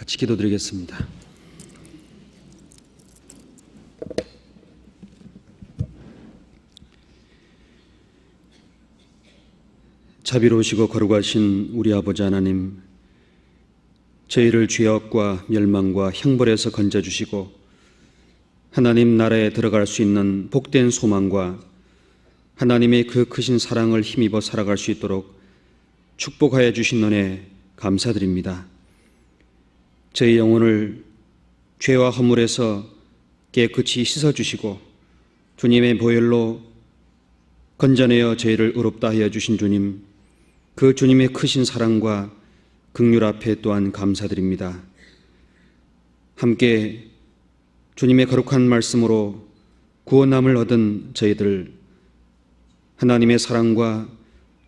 같이 기도드리겠습니다. 자비로우시고 거룩하신 우리 아버지 하나님, 저희를 죄악과 멸망과 형벌에서 건져주시고 하나님 나라에 들어갈 수 있는 복된 소망과 하나님의 그 크신 사랑을 힘입어 살아갈 수 있도록 축복하여 주신 은혜 감사드립니다. 저희 영혼을 죄와 허물에서 깨끗이 씻어주시고 주님의 보혈로 건져내어 저희를 의롭다 하여 주신 주님, 그 주님의 크신 사랑과 긍휼 앞에 또한 감사드립니다. 함께 주님의 거룩한 말씀으로 구원함을 얻은 저희들, 하나님의 사랑과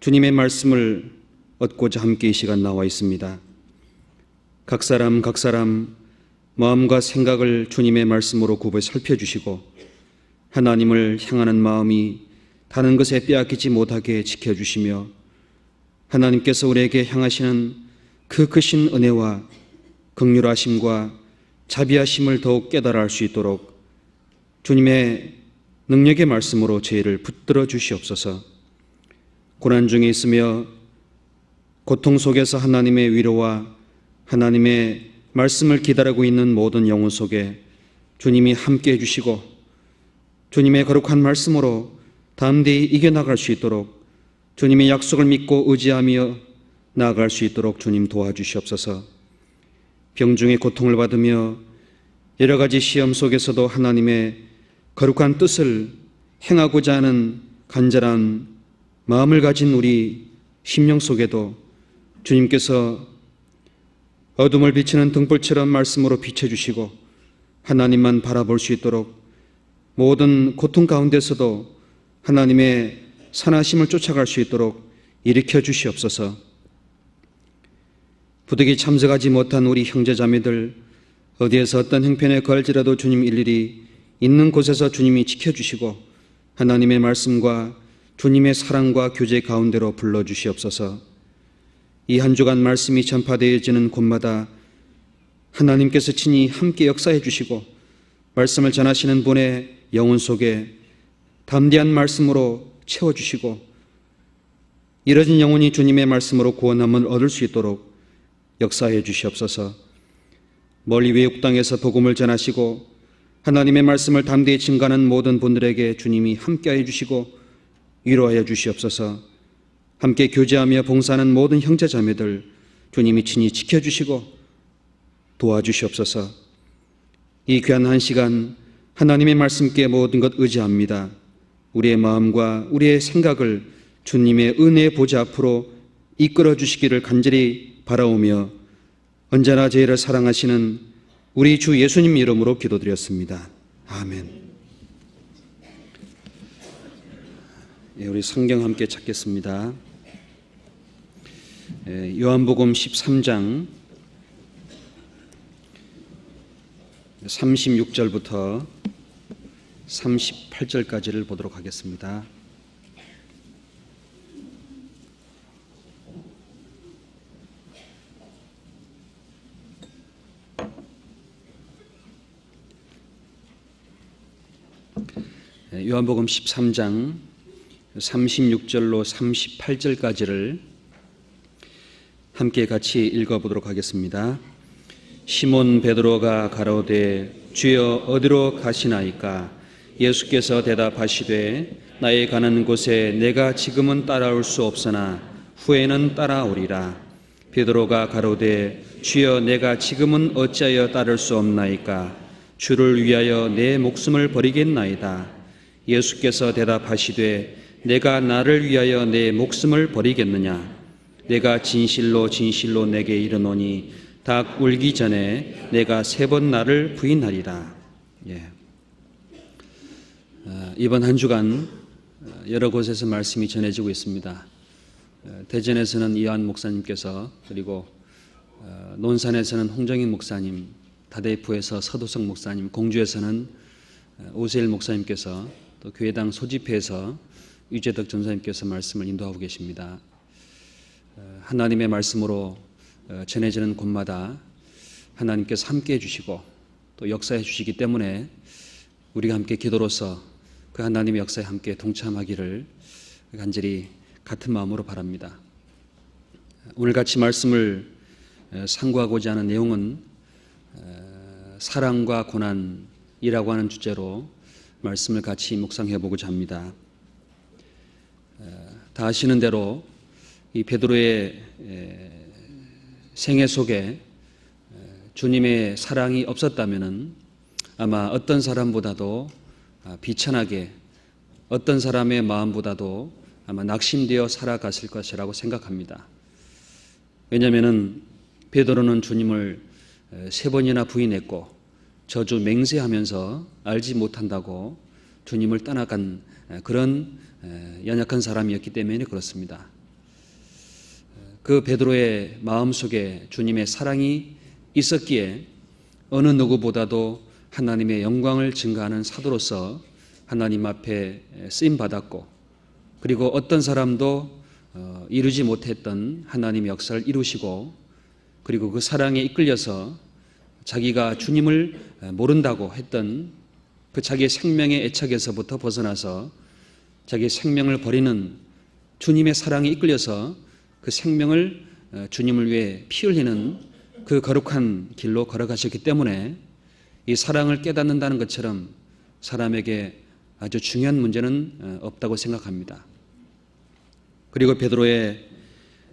주님의 말씀을 얻고자 함께 이 시간 나와 있습니다. 각 사람 마음과 생각을 주님의 말씀으로 굽어 살펴주시고 하나님을 향하는 마음이 다른 것에 빼앗기지 못하게 지켜주시며 하나님께서 우리에게 향하시는 그 크신 은혜와 긍휼하심과 자비하심을 더욱 깨달아 알 수 있도록 주님의 능력의 말씀으로 저희를 붙들어 주시옵소서. 고난 중에 있으며 고통 속에서 하나님의 위로와 하나님의 말씀을 기다리고 있는 모든 영혼 속에 주님이 함께 해주시고 주님의 거룩한 말씀으로 담대히 이겨나갈 수 있도록 주님의 약속을 믿고 의지하며 나아갈 수 있도록 주님 도와주시옵소서. 병중의 고통을 받으며 여러 가지 시험 속에서도 하나님의 거룩한 뜻을 행하고자 하는 간절한 마음을 가진 우리 심령 속에도 주님께서 어둠을 비치는 등불처럼 말씀으로 비춰주시고 하나님만 바라볼 수 있도록 모든 고통 가운데서도 하나님의 선하심을 쫓아갈 수 있도록 일으켜 주시옵소서. 부득이 참석하지 못한 우리 형제자매들, 어디에서 어떤 형편에 걸지라도 주님 일일이 있는 곳에서 주님이 지켜주시고 하나님의 말씀과 주님의 사랑과 교제 가운데로 불러주시옵소서. 이 한 주간 말씀이 전파되어지는 곳마다 하나님께서 친히 함께 역사해 주시고 말씀을 전하시는 분의 영혼 속에 담대한 말씀으로 채워주시고 이뤄진 영혼이 주님의 말씀으로 구원함을 얻을 수 있도록 역사해 주시옵소서. 멀리 외국 땅에서 복음을 전하시고 하나님의 말씀을 담대히 증거하는 모든 분들에게 주님이 함께하여 주시고 위로하여 주시옵소서. 함께 교제하며 봉사하는 모든 형제자매들 주님이 친히 지켜주시고 도와주시옵소서. 이 귀한 한 시간 하나님의 말씀께 모든 것 의지합니다. 우리의 마음과 우리의 생각을 주님의 은혜의 보좌 앞으로 이끌어 주시기를 간절히 바라오며 언제나 저희를 사랑하시는 우리 주 예수님 이름으로 기도드렸습니다. 아멘. 우리 성경 함께 찾겠습니다. 요한복음 13장 36절부터 38절까지를 보도록 하겠습니다. 요한복음 13장 36절로 38절까지를 함께 같이 읽어보도록 하겠습니다. 시몬 베드로가 가로되 주여 어디로 가시나이까? 예수께서 대답하시되 나의 가는 곳에 내가 지금은 따라올 수 없으나 후에는 따라오리라. 베드로가 가로되 주여 내가 지금은 어찌하여 따를 수 없나이까? 주를 위하여 내 목숨을 버리겠나이다. 예수께서 대답하시되 내가 나를 위하여 내 목숨을 버리겠느냐? 내가 진실로 진실로 내게 이르노니 닭 울기 전에 내가 3번 나를 부인하리라. 이번 한 주간 여러 곳에서 말씀이 전해지고 있습니다. 대전에서는 이완 목사님께서, 그리고 논산에서는 홍정인 목사님, 다대포에서 서도석 목사님, 공주에서는 오세일 목사님께서, 또 교회당 소집회에서 유재덕 전사님께서 말씀을 인도하고 계십니다. 하나님의 말씀으로 전해지는 곳마다 하나님께서 함께 해주시고 또 역사해 주시기 때문에 우리가 함께 기도로서 그 하나님의 역사에 함께 동참하기를 간절히 같은 마음으로 바랍니다. 오늘 같이 말씀을 상고하고자 하는 내용은 사랑과 고난이라고 하는 주제로 말씀을 같이 묵상해 보고자 합니다. 다 아시는 대로 이 베드로의 생애 속에 주님의 사랑이 없었다면은 아마 어떤 사람보다도 비천하게, 어떤 사람의 마음보다도 아마 낙심되어 살아갔을 것이라고 생각합니다. 왜냐하면은 베드로는 주님을 3번이나 부인했고 저주 맹세하면서 알지 못한다고 주님을 떠나간 그런 연약한 사람이었기 때문에 그렇습니다. 그 베드로의 마음속에 주님의 사랑이 있었기에 어느 누구보다도 하나님의 영광을 증거하는 사도로서 하나님 앞에 쓰임받았고, 그리고 어떤 사람도 이루지 못했던 하나님의 역사를 이루시고, 그리고 그 사랑에 이끌려서 자기가 주님을 모른다고 했던 그 자기의 생명의 애착에서부터 벗어나서 자기의 생명을 버리는 주님의 사랑에 이끌려서 그 생명을 주님을 위해 피 흘리는 그 거룩한 길로 걸어가셨기 때문에 이 사랑을 깨닫는다는 것처럼 사람에게 아주 중요한 문제는 없다고 생각합니다. 그리고 베드로의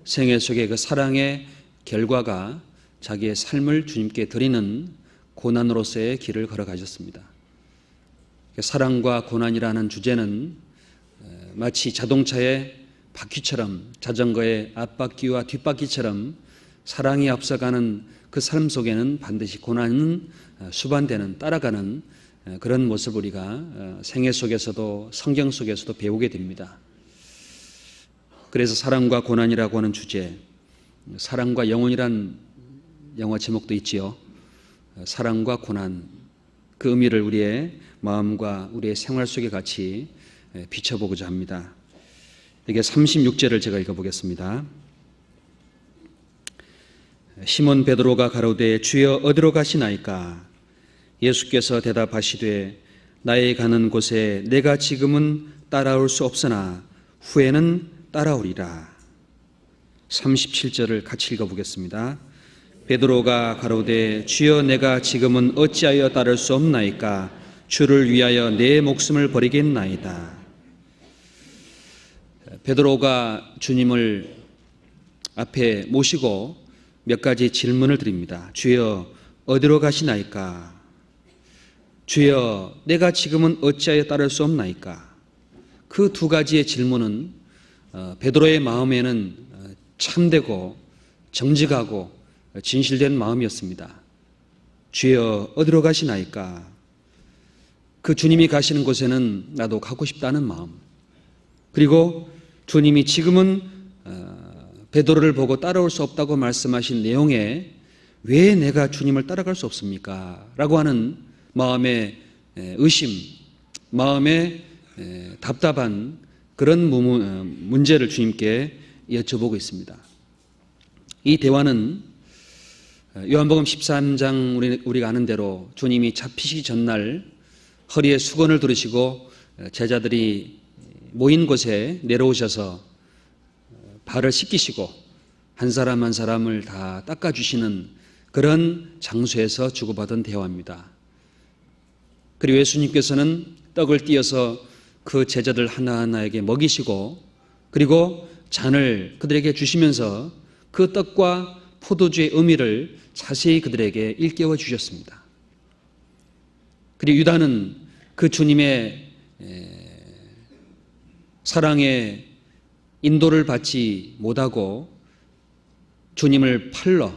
생애 속에 그 사랑의 결과가 자기의 삶을 주님께 드리는 고난으로서의 길을 걸어가셨습니다. 사랑과 고난이라는 주제는 마치 자동차의 바퀴처럼, 자전거의 앞바퀴와 뒷바퀴처럼 사랑이 앞서가는 그 삶 속에는 반드시 고난은 수반되는, 따라가는 그런 모습을 우리가 생애 속에서도 성경 속에서도 배우게 됩니다. 그래서 사랑과 고난이라고 하는 주제, 사랑과 영혼이란 영화 제목도 있지요. 사랑과 고난, 그 의미를 우리의 마음과 우리의 생활 속에 같이 비춰보고자 합니다. 이게 36절을 제가 읽어보겠습니다. 시몬 베드로가 가로되 주여 어디로 가시나이까? 예수께서 대답하시되 나의 가는 곳에 내가 지금은 따라올 수 없으나 후에는 따라오리라. 37절을 같이 읽어보겠습니다. 베드로가 가로되 주여 내가 지금은 어찌하여 따를 수 없나이까? 주를 위하여 내 목숨을 버리겠나이다. 베드로가 주님을 앞에 모시고 몇 가지 질문을 드립니다. 주여 어디로 가시나이까? 주여 내가 지금은 어찌하여 따를 수 없나이까? 그 두 가지의 질문은 베드로의 마음에는 참되고 정직하고 진실된 마음이었습니다. 주여 어디로 가시나이까? 그 주님이 가시는 곳에는 나도 가고 싶다는 마음, 그리고 주님이 지금은 베드로를 보고 따라올 수 없다고 말씀하신 내용에 왜 내가 주님을 따라갈 수 없습니까? 라고 하는 마음의 의심, 마음의 답답한 그런 문제를 주님께 여쭤보고 있습니다. 이 대화는 요한복음 13장 우리가 아는 대로 주님이 잡히시기 전날 허리에 수건을 두르시고 제자들이 모인 곳에 내려오셔서 발을 씻기시고 한 사람 한 사람을 다 닦아주시는 그런 장소에서 주고받은 대화입니다. 그리고 예수님께서는 떡을 띄어서 그 제자들 하나하나에게 먹이시고, 그리고 잔을 그들에게 주시면서 그 떡과 포도주의 의미를 자세히 그들에게 일깨워 주셨습니다. 그리고 유다는 그 주님의 사랑의 인도를 받지 못하고 주님을 팔러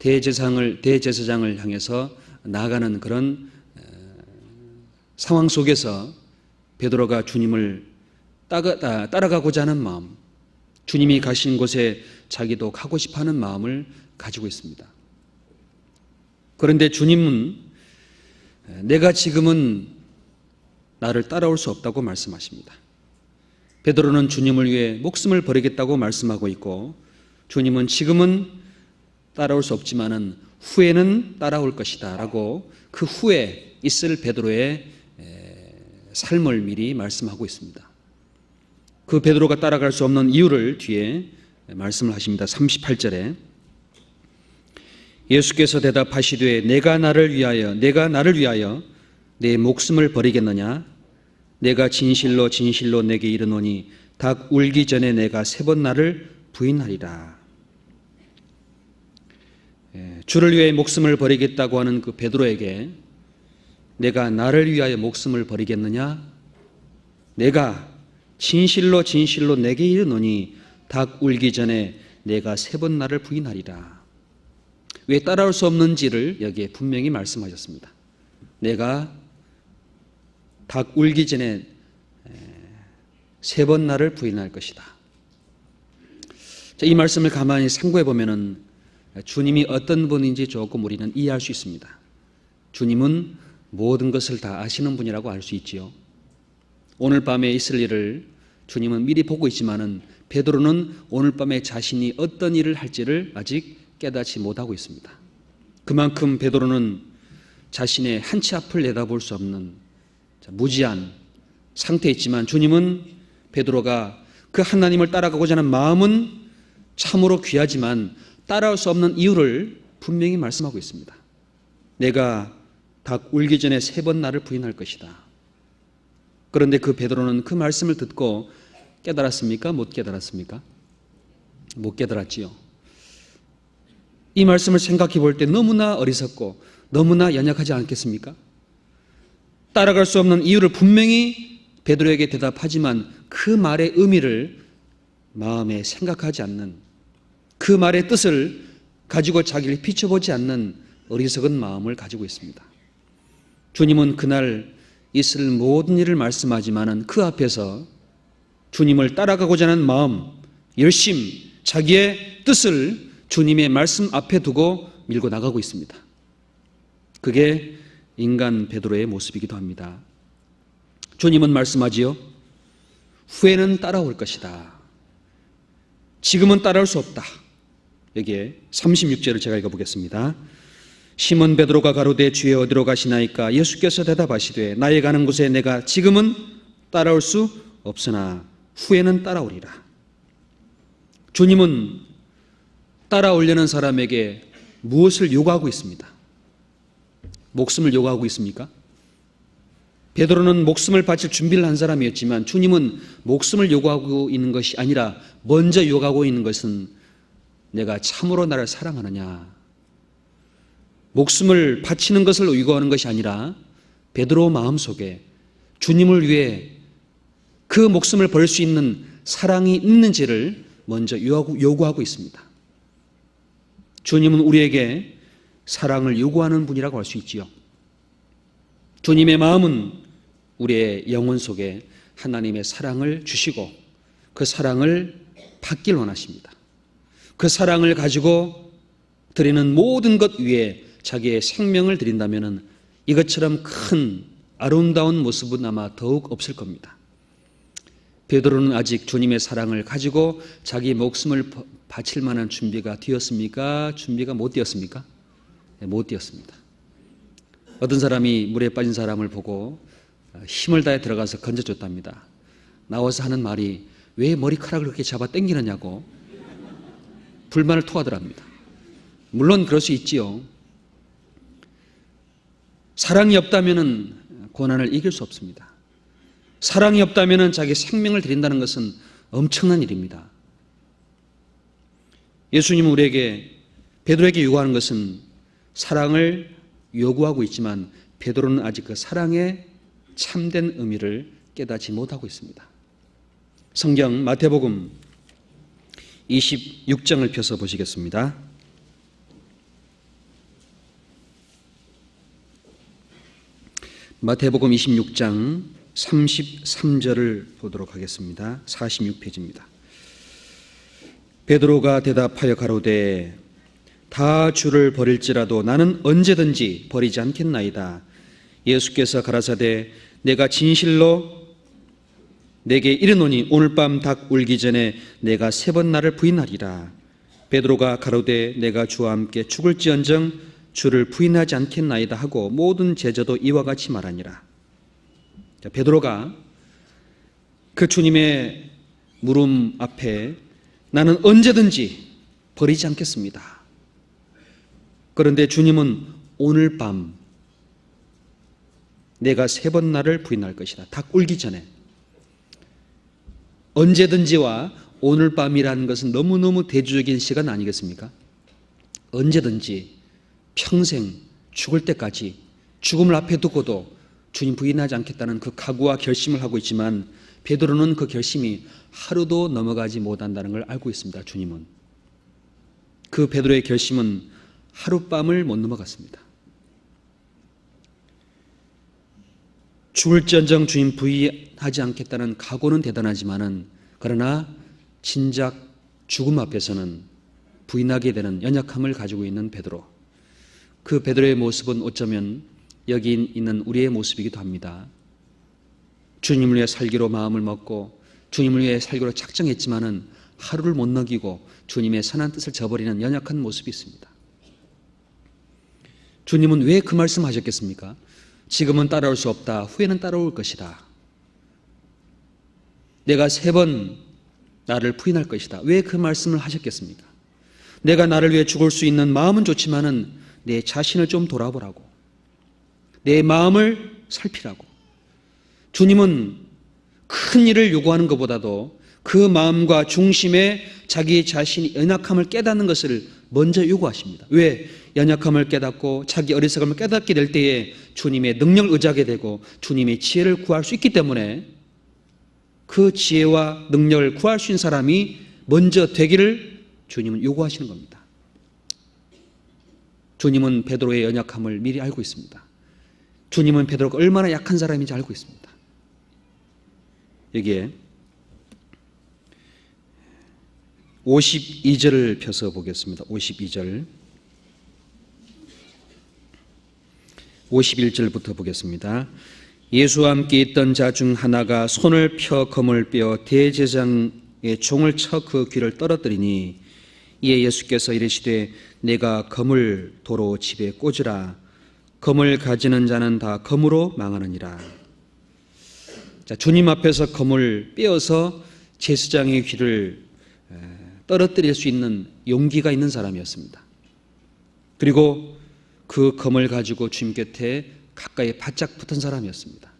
대제사장을 향해서 나아가는 그런 상황 속에서 베드로가 주님을 따라가고자 하는 마음, 주님이 가신 곳에 자기도 가고 싶어하는 마음을 가지고 있습니다. 그런데 주님은 내가 지금은 나를 따라올 수 없다고 말씀하십니다. 베드로는 주님을 위해 목숨을 버리겠다고 말씀하고 있고, 주님은 지금은 따라올 수 없지만은 후에는 따라올 것이다 라고 그 후에 있을 베드로의 삶을 미리 말씀하고 있습니다. 그 베드로가 따라갈 수 없는 이유를 뒤에 말씀을 하십니다. 38절에 예수께서 대답하시되 내가 나를 위하여 내 목숨을 버리겠느냐? 내가 진실로 진실로 내게 이르노니 닭 울기 전에 내가 3번 나를 부인하리라. 주를 위해 목숨을 버리겠다고 하는 그 베드로에게 내가 나를 위하여 목숨을 버리겠느냐? 내가 진실로 진실로 내게 이르노니 닭 울기 전에 내가 3번 나를 부인하리라. 왜 따라올 수 없는지를 여기에 분명히 말씀하셨습니다. 내가 닭 울기 전에 3번 나를 부인할 것이다. 이 말씀을 가만히 상고해 보면은 주님이 어떤 분인지 조금 우리는 이해할 수 있습니다. 주님은 모든 것을 다 아시는 분이라고 알 수 있지요. 오늘 밤에 있을 일을 주님은 미리 보고 있지만은 베드로는 오늘 밤에 자신이 어떤 일을 할지를 아직 깨닫지 못하고 있습니다. 그만큼 베드로는 자신의 한 치 앞을 내다볼 수 없는 무지한 상태에 있지만 주님은 베드로가 그 하나님을 따라가고자 하는 마음은 참으로 귀하지만 따라올 수 없는 이유를 분명히 말씀하고 있습니다. 내가 닭 울기 전에 3번 나를 부인할 것이다. 그런데 그 베드로는 그 말씀을 듣고 깨달았습니까? 못 깨달았습니까? 못 깨달았지요. 이 말씀을 생각해 볼 때 너무나 어리석고 너무나 연약하지 않겠습니까? 따라갈 수 없는 이유를 분명히 베드로에게 대답하지만 그 말의 의미를 마음에 생각하지 않는, 그 말의 뜻을 가지고 자기를 비춰보지 않는 어리석은 마음을 가지고 있습니다. 주님은 그날 있을 모든 일을 말씀하지만은 그 앞에서 주님을 따라가고자 하는 마음, 열심, 자기의 뜻을 주님의 말씀 앞에 두고 밀고 나가고 있습니다. 그게 인간 베드로의 모습이기도 합니다. 주님은 말씀하지요. 후에는 따라올 것이다. 지금은 따라올 수 없다. 여기에 36절을 제가 읽어보겠습니다. 시몬 베드로가 가로되 주여 어디로 가시나이까? 예수께서 대답하시되 나의 가는 곳에 내가 지금은 따라올 수 없으나 후에는 따라오리라. 주님은 따라오려는 사람에게 무엇을 요구하고 있습니다? 목숨을 요구하고 있습니까? 베드로는 목숨을 바칠 준비를 한 사람이었지만 주님은 목숨을 요구하고 있는 것이 아니라 먼저 요구하고 있는 것은 내가 참으로 나를 사랑하느냐. 목숨을 바치는 것을 요구하는 것이 아니라 베드로 마음속에 주님을 위해 그 목숨을 버릴 수 있는 사랑이 있는지를 먼저 요구하고 있습니다. 주님은 우리에게 사랑을 요구하는 분이라고 할 수 있지요. 주님의 마음은 우리의 영혼 속에 하나님의 사랑을 주시고 그 사랑을 받길 원하십니다. 그 사랑을 가지고 드리는 모든 것 위에 자기의 생명을 드린다면 이것처럼 큰 아름다운 모습은 아마 더욱 없을 겁니다. 베드로는 아직 주님의 사랑을 가지고 자기 목숨을 바칠 만한 준비가 되었습니까? 준비가 못 되었습니까? 못 되었습니다. 어떤 사람이 물에 빠진 사람을 보고 힘을 다해 들어가서 건져줬답니다. 나와서 하는 말이 왜 머리카락을 그렇게 잡아 당기느냐고 불만을 토하더랍니다. 물론 그럴 수 있지요. 사랑이 없다면 고난을 이길 수 없습니다. 사랑이 없다면 자기 생명을 드린다는 것은 엄청난 일입니다. 예수님은 우리에게 베드로에게 요구하는 것은 사랑을 요구하고 있지만 베드로는 아직 그 사랑의 참된 의미를 깨닫지 못하고 있습니다. 성경 마태복음 26장을 펴서 보시겠습니다. 마태복음 26장 33절을 보도록 하겠습니다. 46페이지입니다. 베드로가 대답하여 가로되 다 주를 버릴지라도 나는 언제든지 버리지 않겠나이다. 예수께서 가라사대 내가 진실로 내게 이르노니 오늘 밤 닭 울기 전에 내가 3번 나를 부인하리라. 베드로가 가로되 내가 주와 함께 죽을지언정 주를 부인하지 않겠나이다 하고 모든 제자도 이와 같이 말하니라. 자, 베드로가 그 주님의 물음 앞에 나는 언제든지 버리지 않겠습니다. 그런데 주님은 오늘 밤 내가 3번 나를 부인할 것이다. 닭 울기 전에. 언제든지와 오늘 밤이라는 것은 너무너무 대조적인 시간 아니겠습니까? 언제든지 평생 죽을 때까지 죽음을 앞에 두고도 주님 부인하지 않겠다는 그 각오와 결심을 하고 있지만 베드로는 그 결심이 하루도 넘어가지 못한다는 걸 알고 있습니다. 주님은. 그 베드로의 결심은 하룻밤을 못 넘어갔습니다. 죽을지언정 주님 부인하지 않겠다는 각오는 대단하지만은 그러나 진작 죽음 앞에서는 부인하게 되는 연약함을 가지고 있는 베드로. 그 베드로의 모습은 어쩌면 여기 있는 우리의 모습이기도 합니다. 주님을 위해 살기로 마음을 먹고 주님을 위해 살기로 작정했지만은 하루를 못 넘기고 주님의 선한 뜻을 저버리는 연약한 모습이 있습니다. 주님은 왜 그 말씀하셨겠습니까? 지금은 따라올 수 없다. 후에는 따라올 것이다. 내가 3번 나를 부인할 것이다. 왜 그 말씀을 하셨겠습니까? 내가 나를 위해 죽을 수 있는 마음은 좋지만은 내 자신을 좀 돌아보라고. 내 마음을 살피라고. 주님은 큰 일을 요구하는 것보다도 그 마음과 중심에 자기 자신의 연약함을 깨닫는 것을 먼저 요구하십니다. 왜? 연약함을 깨닫고 자기 어리석음을 깨닫게 될 때에 주님의 능력을 의지하게 되고 주님의 지혜를 구할 수 있기 때문에 그 지혜와 능력을 구할 수 있는 사람이 먼저 되기를 주님은 요구하시는 겁니다. 주님은 베드로의 연약함을 미리 알고 있습니다. 주님은 베드로가 얼마나 약한 사람인지 알고 있습니다. 여기에 52절을 펴서 보겠습니다. 52절 51절부터 보겠습니다. 예수와 함께 있던 자 중 하나가 손을 펴 검을 빼어 대제사장의 종을 쳐 그 귀를 떨어뜨리니 이에 예수께서 이르시되 내가 검을 도로 집에 꽂으라. 검을 가지는 자는 다 검으로 망하느니라. 자, 주님 앞에서 검을 빼어서 제사장의 귀를 떨어뜨릴 수 있는 용기가 있는 사람이었습니다. 그리고 그 검을 가지고 주님 곁에 가까이 바짝 붙은 사람이었습니다.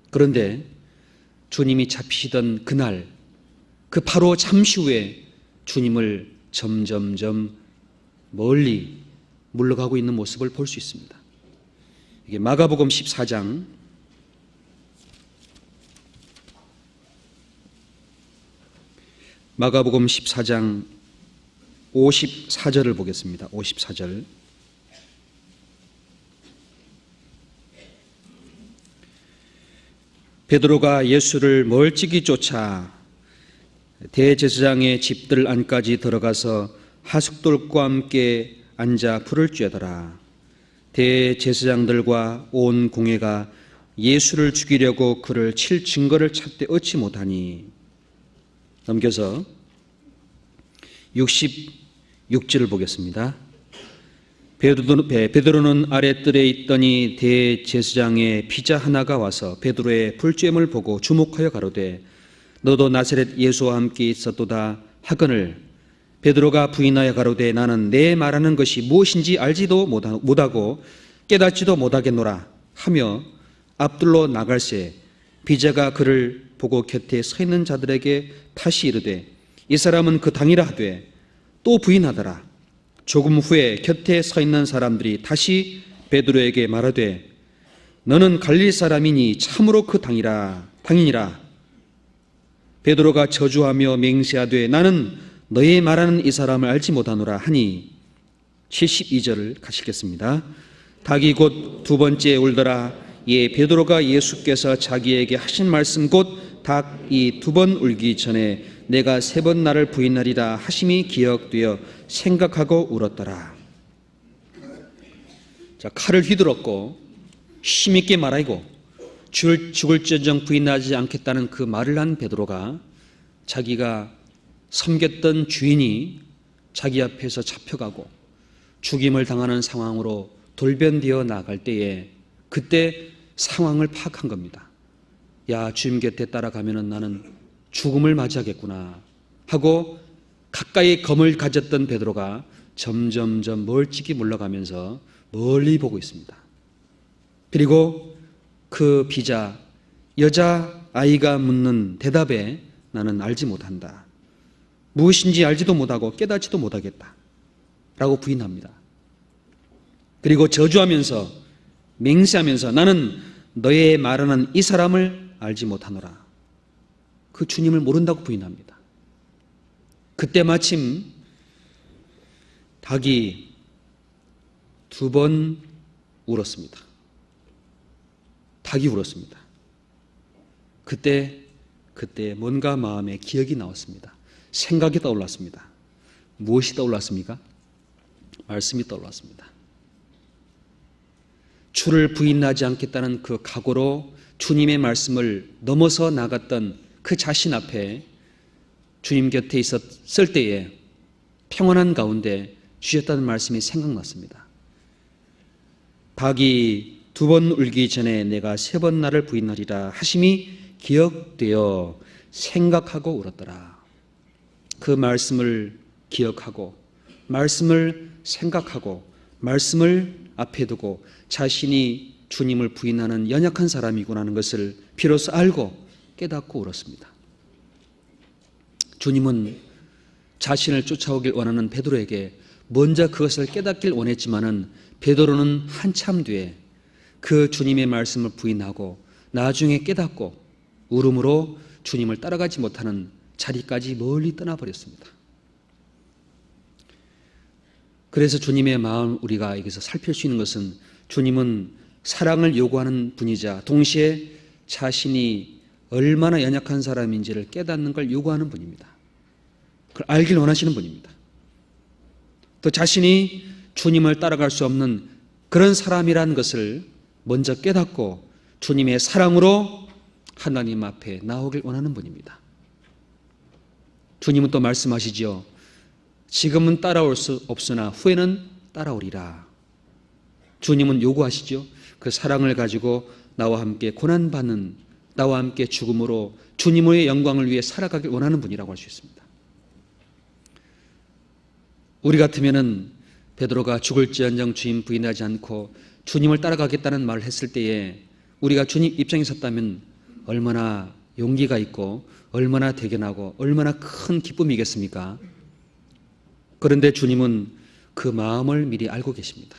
그런데 주님이 잡히시던 그날, 그 바로 잠시 후에 주님을 점점점 멀리 물러가고 있는 모습을 볼 수 있습니다. 이게 마가복음 14장 54절을 보겠습니다. 54절. 베드로가 예수를 멀찍이 쫓아 대제사장의 집들 안까지 들어가서 하숙들과 함께 앉아 불을 쬐더라. 대제사장들과 온 공회가 예수를 죽이려고 그를 칠 증거를 찾되 얻지 못하니. 넘겨서 66절을 보겠습니다. 베드로는 아랫뜰에 있더니 대제사장의 비자 하나가 와서 베드로의 불쬐음을 보고 주목하여 가로되 너도 나사렛 예수와 함께 있었도다 하거늘 베드로가 부인하여 가로되 나는 내 말하는 것이 무엇인지 알지도 못하고 깨닫지도 못하겠노라 하며 앞들로 나갈새 비자가 그를 보고 곁에 서 있는 자들에게 다시 이르되 이 사람은 그 당이라 하되 또 부인하더라. 조금 후에 곁에 서 있는 사람들이 다시 베드로에게 말하되 너는 갈릴 사람이니 참으로 그 당이니라. 베드로가 저주하며 맹세하되 나는 너희 말하는 이 사람을 알지 못하노라 하니 72절을 가시겠습니다. 닭이 곧 두 번째 울더라. 예, 베드로가 예수께서 자기에게 하신 말씀 곧 닭이 2번 울기 전에 내가 3번 나를 부인하리라 하심이 기억되어 생각하고 울었더라. 자, 칼을 휘둘렀고 힘있게 말하고 죽을지언정 부인하지 않겠다는 그 말을 한 베드로가 자기가 섬겼던 주인이 자기 앞에서 잡혀가고 죽임을 당하는 상황으로 돌변되어 나갈 때에 그때 상황을 파악한 겁니다. 야, 주님 곁에 따라가면은 나는 죽음을 맞이하겠구나 하고 가까이 검을 가졌던 베드로가 점점점 멀찍이 물러가면서 멀리 보고 있습니다. 그리고 그 비자, 여자아이가 묻는 대답에 나는 알지 못한다. 무엇인지 알지도 못하고 깨닫지도 못하겠다 라고 부인합니다. 그리고 저주하면서 맹세하면서 나는 너의 말하는 이 사람을 알지 못하노라. 그 주님을 모른다고 부인합니다. 그때 마침 닭이 2번 울었습니다. 닭이 울었습니다. 그때 뭔가 마음에 기억이 나왔습니다. 생각이 떠올랐습니다. 무엇이 떠올랐습니까? 말씀이 떠올랐습니다. 주를 부인하지 않겠다는 그 각오로 주님의 말씀을 넘어서 나갔던 그 자신 앞에 주님 곁에 있었을 때에 평안한 가운데 주셨다는 말씀이 생각났습니다. 닭이 2번 울기 전에 내가 3번 나를 부인하리라 하심이 기억되어 생각하고 울었더라. 그 말씀을 기억하고 말씀을 생각하고 말씀을 앞에 두고 자신이 주님을 부인하는 연약한 사람이구나 하는 것을 비로소 알고 깨닫고 울었습니다. 주님은 자신을 쫓아오길 원하는 베드로에게 먼저 그것을 깨닫길 원했지만은 베드로는 한참 뒤에 그 주님의 말씀을 부인하고 나중에 깨닫고 울음으로 주님을 따라가지 못하는 자리까지 멀리 떠나버렸습니다. 그래서 주님의 마음 우리가 여기서 살필 수 있는 것은 주님은 사랑을 요구하는 분이자 동시에 자신이 얼마나 연약한 사람인지를 깨닫는 걸 요구하는 분입니다. 그걸 알길 원하시는 분입니다. 또 자신이 주님을 따라갈 수 없는 그런 사람이라는 것을 먼저 깨닫고 주님의 사랑으로 하나님 앞에 나오길 원하는 분입니다. 주님은 또 말씀하시죠. 지금은 따라올 수 없으나 후에는 따라오리라. 주님은 요구하시죠. 그 사랑을 가지고 나와 함께 고난받는, 나와 함께 죽음으로 주님의 영광을 위해 살아가길 원하는 분이라고 할 수 있습니다. 우리 같으면은 베드로가 죽을지언정 주님 부인하지 않고 주님을 따라가겠다는 말을 했을 때에 우리가 주님 입장에 섰다면 얼마나 용기가 있고 얼마나 대견하고 얼마나 큰 기쁨이겠습니까? 그런데 주님은 그 마음을 미리 알고 계십니다.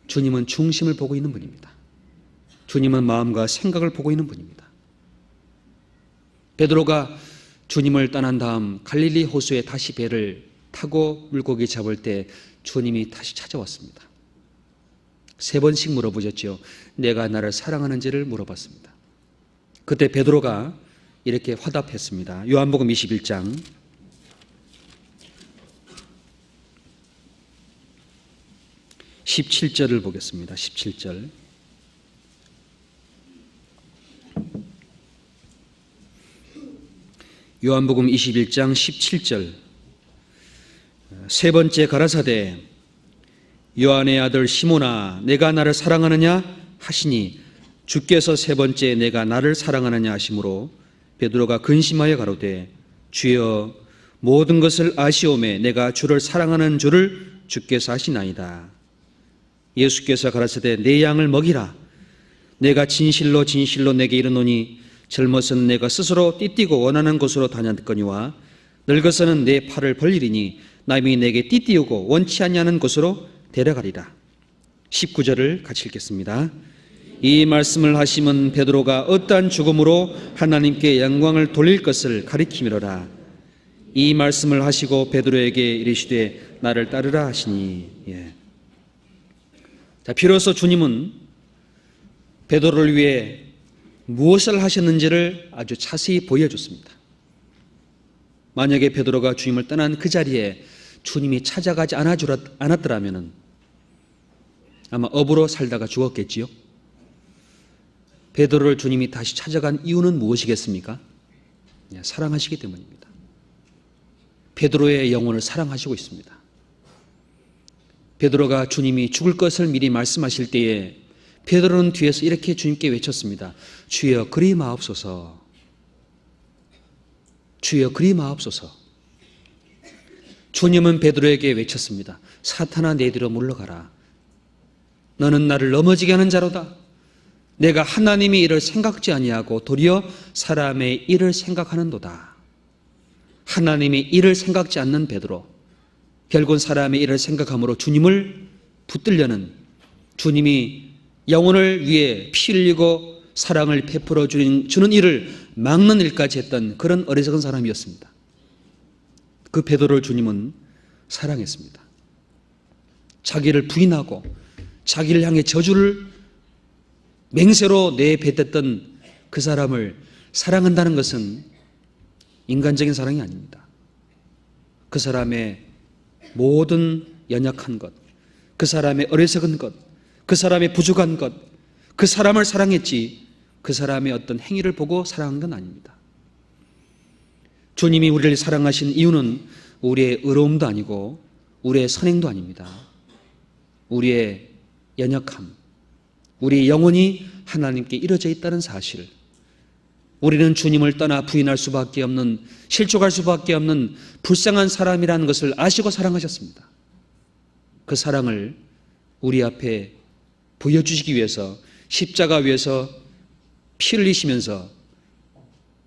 주님은 중심을 보고 있는 분입니다. 주님은 마음과 생각을 보고 있는 분입니다. 베드로가 주님을 떠난 다음 갈릴리 호수에 다시 배를 타고 물고기 잡을 때 주님이 다시 찾아왔습니다. 3번씩 물어보셨죠. 내가 나를 사랑하는지를 물어봤습니다. 그때 베드로가 이렇게 화답했습니다. 요한복음 21장 17절을 보겠습니다. 17절. 요한복음 21장 17절. 3번째 가라사대 요한의 아들 시몬아 내가 나를 사랑하느냐 하시니 주께서 3번째 내가 나를 사랑하느냐 하심으로 베드로가 근심하여 가로되 주여 모든 것을 아시오매 내가 주를 사랑하는 줄을 주께서 아시나이다. 예수께서 가라사대 내 양을 먹이라. 내가 진실로 진실로 내게 이르노니 젊어서는 내가 스스로 띠띠고 원하는 곳으로 다녔거니와 늙어서는 내 팔을 벌리리니 남이 내게 띠띠우고 원치 아니하는 곳으로 데려가리라. 19절을 같이 읽겠습니다. 이 말씀을 하심은 베드로가 어떠한 죽음으로 하나님께 영광을 돌릴 것을 가리키미로라. 이 말씀을 하시고 베드로에게 이르시되 나를 따르라 하시니. 자, 비로소 주님은 베드로를 위해 무엇을 하셨는지를 아주 자세히 보여줬습니다. 만약에 베드로가 주님을 떠난 그 자리에 주님이 찾아가지 않았더라면 아마 업으로 살다가 죽었겠지요. 베드로를 주님이 다시 찾아간 이유는 무엇이겠습니까? 사랑하시기 때문입니다. 베드로의 영혼을 사랑하시고 있습니다. 베드로가 주님이 죽을 것을 미리 말씀하실 때에 베드로는 뒤에서 이렇게 주님께 외쳤습니다. 주여 그리 마옵소서. 주여 그리 마옵소서. 주님은 베드로에게 외쳤습니다. 사탄아 내 뒤로 물러가라. 너는 나를 넘어지게 하는 자로다. 내가 하나님의 일을 생각지 아니하고 도리어 사람의 일을 생각하는도다. 하나님의 일을 생각지 않는 베드로, 결국은 사람의 일을 생각함으로 주님을 붙들려는, 주님이 영혼을 위해 피 흘리고 사랑을 베풀어 주는 일을 막는 일까지 했던 그런 어리석은 사람이었습니다. 그 베드로를 주님은 사랑했습니다. 자기를 부인하고 자기를 향해 저주를 맹세로 내뱉었던 그 사람을 사랑한다는 것은 인간적인 사랑이 아닙니다. 그 사람의 모든 연약한 것, 그 사람의 어리석은 것, 그 사람의 부족한 것, 그 사람을 사랑했지 그 사람의 어떤 행위를 보고 사랑한 건 아닙니다. 주님이 우리를 사랑하신 이유는 우리의 의로움도 아니고 우리의 선행도 아닙니다. 우리의 연약함, 우리 영혼이 하나님께 이루어져 있다는 사실, 우리는 주님을 떠나 부인할 수밖에 없는, 실족할 수밖에 없는 불쌍한 사람이라는 것을 아시고 사랑하셨습니다. 그 사랑을 우리 앞에 보여주시기 위해서 십자가 위에서 피 흘리시면서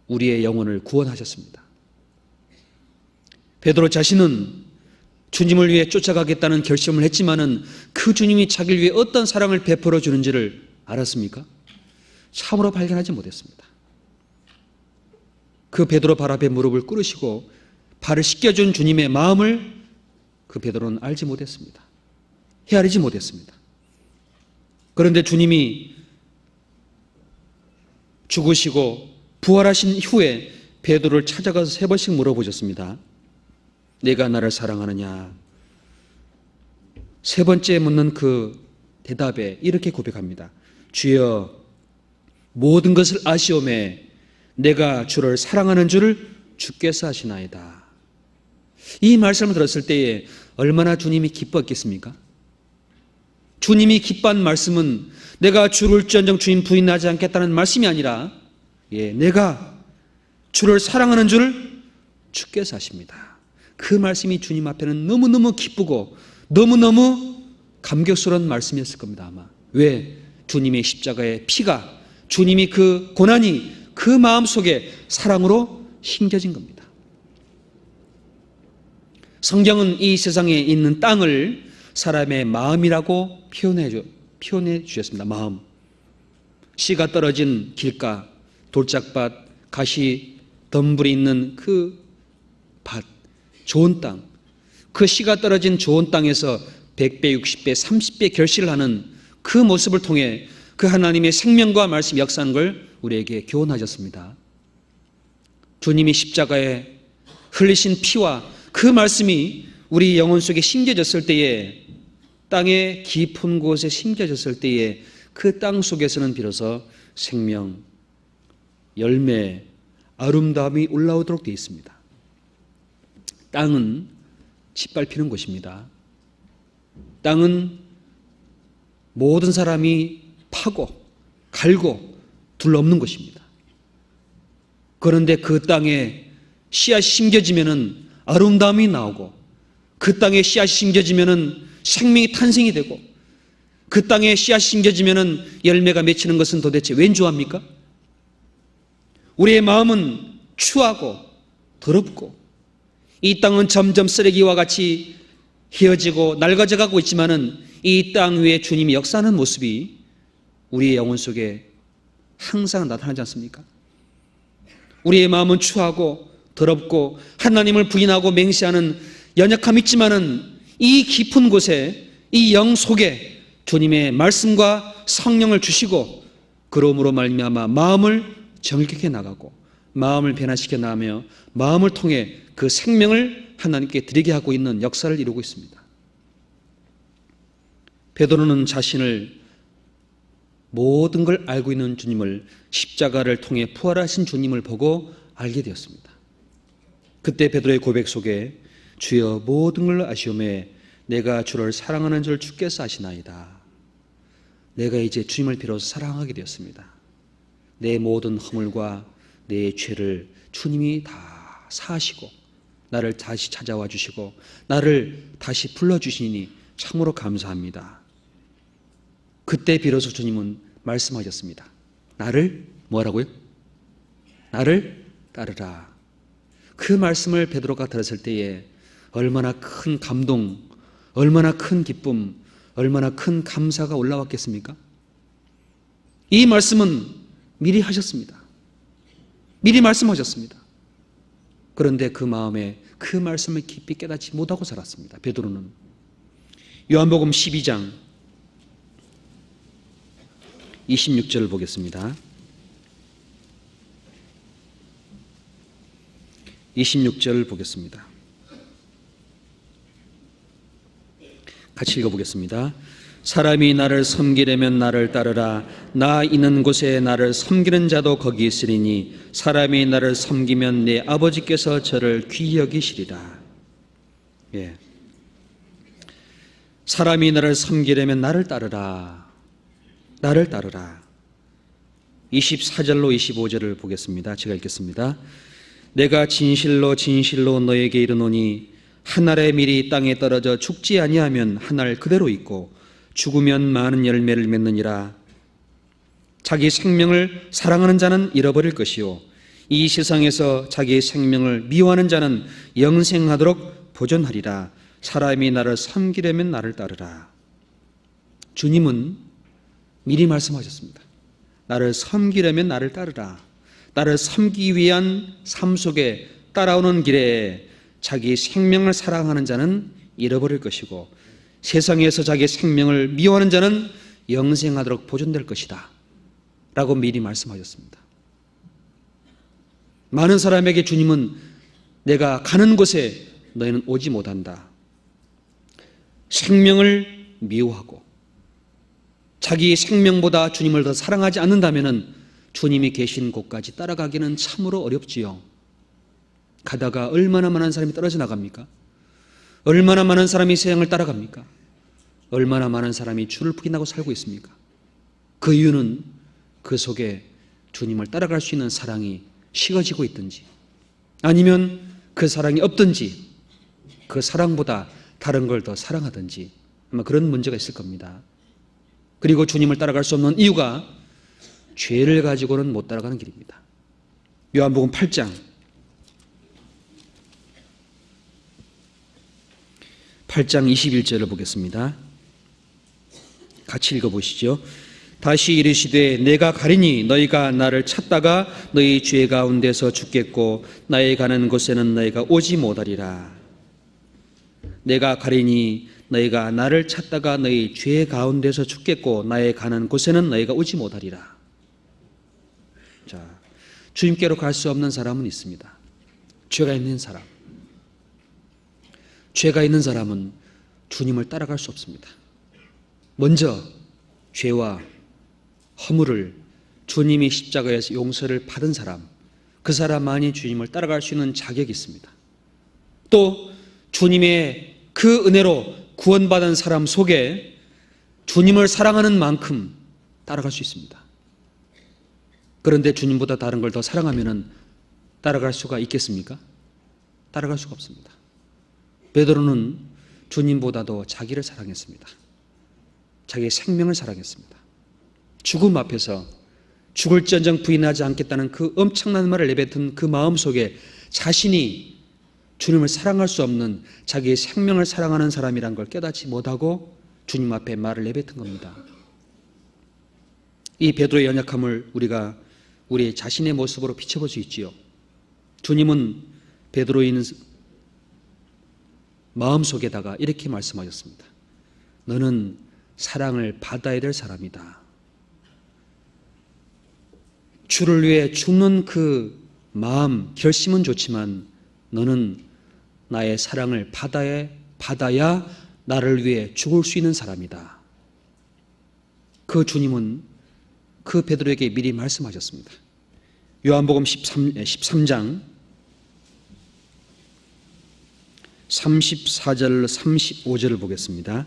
우리의 영혼을 구원하셨습니다. 베드로 자신은 주님을 위해 쫓아가겠다는 결심을 했지만은 그 주님이 자기를 위해 어떤 사랑을 베풀어 주는지를 알았습니까? 참으로 발견하지 못했습니다. 그 베드로 발 앞에 무릎을 꿇으시고 발을 씻겨준 주님의 마음을 그 베드로는 알지 못했습니다. 헤아리지 못했습니다. 그런데 주님이 죽으시고 부활하신 후에 베드로를 찾아가서 3번씩 물어보셨습니다. 내가 나를 사랑하느냐? 3번째 묻는 그 대답에 이렇게 고백합니다. 주여 모든 것을 아시오매 내가 주를 사랑하는 줄을 주께서 아시나이다. 이 말씀을 들었을 때에 얼마나 주님이 기뻤겠습니까? 주님이 기뻐한 말씀은 내가 주를 울지언정 주인 부인하지 않겠다는 말씀이 아니라 내가 주를 사랑하는 줄을 주께서 아십니다. 그 말씀이 주님 앞에는 너무너무 기쁘고 너무너무 감격스러운 말씀이었을 겁니다. 아마. 왜? 주님의 십자가의 피가, 주님이 그 고난이 그 마음속에 사랑으로 심겨진 겁니다. 성경은 이 세상에 있는 땅을 사람의 마음이라고 표현해 주셨습니다. 마음. 씨가 떨어진 길가, 돌짝밭, 가시 덤불이 있는 그 밭, 좋은 땅, 그 씨가 떨어진 좋은 땅에서 100배, 60배, 30배 결실을 하는 그 모습을 통해 그 하나님의 생명과 말씀 역사하는 걸 우리에게 교훈하셨습니다. 주님이 십자가에 흘리신 피와 그 말씀이 우리 영혼 속에 심겨졌을 때에, 땅의 깊은 곳에 심겨졌을 때에 그 땅 속에서는 비로소 생명, 열매, 아름다움이 올라오도록 되어 있습니다. 땅은 짓밟히는 곳입니다. 땅은 모든 사람이 파고 갈고 둘러엎는 것입니다. 그런데 그 땅에 씨앗이 심겨지면은 아름다움이 나오고, 그 땅에 씨앗이 심겨지면은 생명이 탄생이 되고, 그 땅에 씨앗이 심겨지면은 열매가 맺히는 것은 도대체 웬 조합니까? 우리의 마음은 추하고 더럽고, 이 땅은 점점 쓰레기와 같이 휘어지고 낡아져 가고 있지만은 이 땅 위에 주님이 역사하는 모습이 우리의 영혼 속에 항상 나타나지 않습니까? 우리의 마음은 추하고 더럽고 하나님을 부인하고 맹세하는 연약함이 있지만은 이 깊은 곳에, 이 영 속에 주님의 말씀과 성령을 주시고, 그러므로 말미암아 마음을 정결케 나가고 마음을 변화시켜 나가며 마음을 통해 그 생명을 하나님께 드리게 하고 있는 역사를 이루고 있습니다. 베드로는 자신을 모든 걸 알고 있는 주님을, 십자가를 통해 부활하신 주님을 보고 알게 되었습니다. 그때 베드로의 고백 속에 주여 모든 걸 아시오매 내가 주를 사랑하는 줄 주께서 아시나이다. 내가 이제 주님을 비로소 사랑하게 되었습니다. 내 모든 허물과 내 죄를 주님이 다 사하시고 나를 다시 찾아와 주시고 나를 다시 불러주시니 참으로 감사합니다. 그때 비로소 주님은 말씀하셨습니다. 나를 뭐라고요? 나를 따르라. 그 말씀을 베드로가 들었을 때에 얼마나 큰 감동, 얼마나 큰 기쁨, 얼마나 큰 감사가 올라왔겠습니까? 이 말씀은 미리 하셨습니다. 미리 말씀하셨습니다. 그런데 그 마음에 그 말씀을 깊이 깨닫지 못하고 살았습니다. 베드로는. 요한복음 12장 26절을 보겠습니다. 26절 보겠습니다. 같이 읽어보겠습니다. 사람이 나를 섬기려면 나를 따르라. 나 있는 곳에 나를 섬기는 자도 거기 있으리니 사람이 나를 섬기면 내 아버지께서 저를 귀히 여기시리라. 예. 사람이 나를 섬기려면 나를 따르라. 나를 따르라. 24절로 25절을 보겠습니다. 제가 읽겠습니다. 내가 진실로 진실로 너에게 이르노니 한 알의 밀이 땅에 떨어져 죽지 아니하면 한 알 그대로 있고 죽으면 많은 열매를 맺느니라. 자기 생명을 사랑하는 자는 잃어버릴 것이요 이 세상에서 자기 생명을 미워하는 자는 영생하도록 보존하리라. 사람이 나를 섬기려면 나를 따르라. 주님은 미리 말씀하셨습니다. 나를 섬기려면 나를 따르라. 나를 섬기기 위한 삶 속에 따라오는 길에 자기 생명을 사랑하는 자는 잃어버릴 것이고 세상에서 자기 생명을 미워하는 자는 영생하도록 보존될 것이다 라고 미리 말씀하셨습니다. 많은 사람에게 주님은 내가 가는 곳에 너희는 오지 못한다. 생명을 미워하고 자기 생명보다 주님을 더 사랑하지 않는다면 주님이 계신 곳까지 따라가기는 참으로 어렵지요. 가다가 얼마나 많은 사람이 떨어져 나갑니까? 얼마나 많은 사람이 세상을 따라갑니까? 얼마나 많은 사람이 주를 부인하고 살고 있습니까? 그 이유는 그 속에 주님을 따라갈 수 있는 사랑이 식어지고 있든지 아니면 그 사랑이 없든지 그 사랑보다 다른 걸 더 사랑하든지 아마 그런 문제가 있을 겁니다. 그리고 주님을 따라갈 수 없는 이유가 죄를 가지고는 못 따라가는 길입니다. 요한복음 8장 21절을 보겠습니다. 같이 읽어보시죠. 다시 이르시되 내가 가리니 너희가 나를 찾다가 너희 죄 가운데서 죽겠고 나의 가는 곳에는 너희가 오지 못하리라. 내가 가리니 너희가 나를 찾다가 너희 죄 가운데서 죽겠고 나의 가는 곳에는 너희가 오지 못하리라. 자, 주님께로 갈 수 없는 사람은 있습니다. 죄가 있는 사람. 죄가 있는 사람은 주님을 따라갈 수 없습니다. 먼저 죄와 허물을 주님이 십자가에서 용서를 받은 사람, 그 사람만이 주님을 따라갈 수 있는 자격이 있습니다. 또 주님의 그 은혜로 구원받은 사람 속에 주님을 사랑하는 만큼 따라갈 수 있습니다. 그런데 주님보다 다른 걸 더 사랑하면 따라갈 수가 있겠습니까? 따라갈 수가 없습니다. 베드로는 주님보다도 자기를 사랑했습니다. 자기의 생명을 사랑했습니다. 죽음 앞에서 죽을지언정 부인하지 않겠다는 그 엄청난 말을 내뱉은 그 마음속에 자신이 주님을 사랑할 수 없는 자기의 생명을 사랑하는 사람이란 걸 깨닫지 못하고 주님 앞에 말을 내뱉은 겁니다. 이 베드로의 연약함을 우리가 우리 자신의 모습으로 비춰볼 수 있지요. 주님은 베드로의 있는 마음속에다가 이렇게 말씀하셨습니다. 너는 사랑을 받아야 될 사람이다. 주를 위해 죽는 그 마음, 결심은 좋지만 너는 나의 사랑을 받아야 나를 위해 죽을 수 있는 사람이다. 그 주님은 그 베드로에게 미리 말씀하셨습니다. 요한복음 13장 34절 35절을 보겠습니다.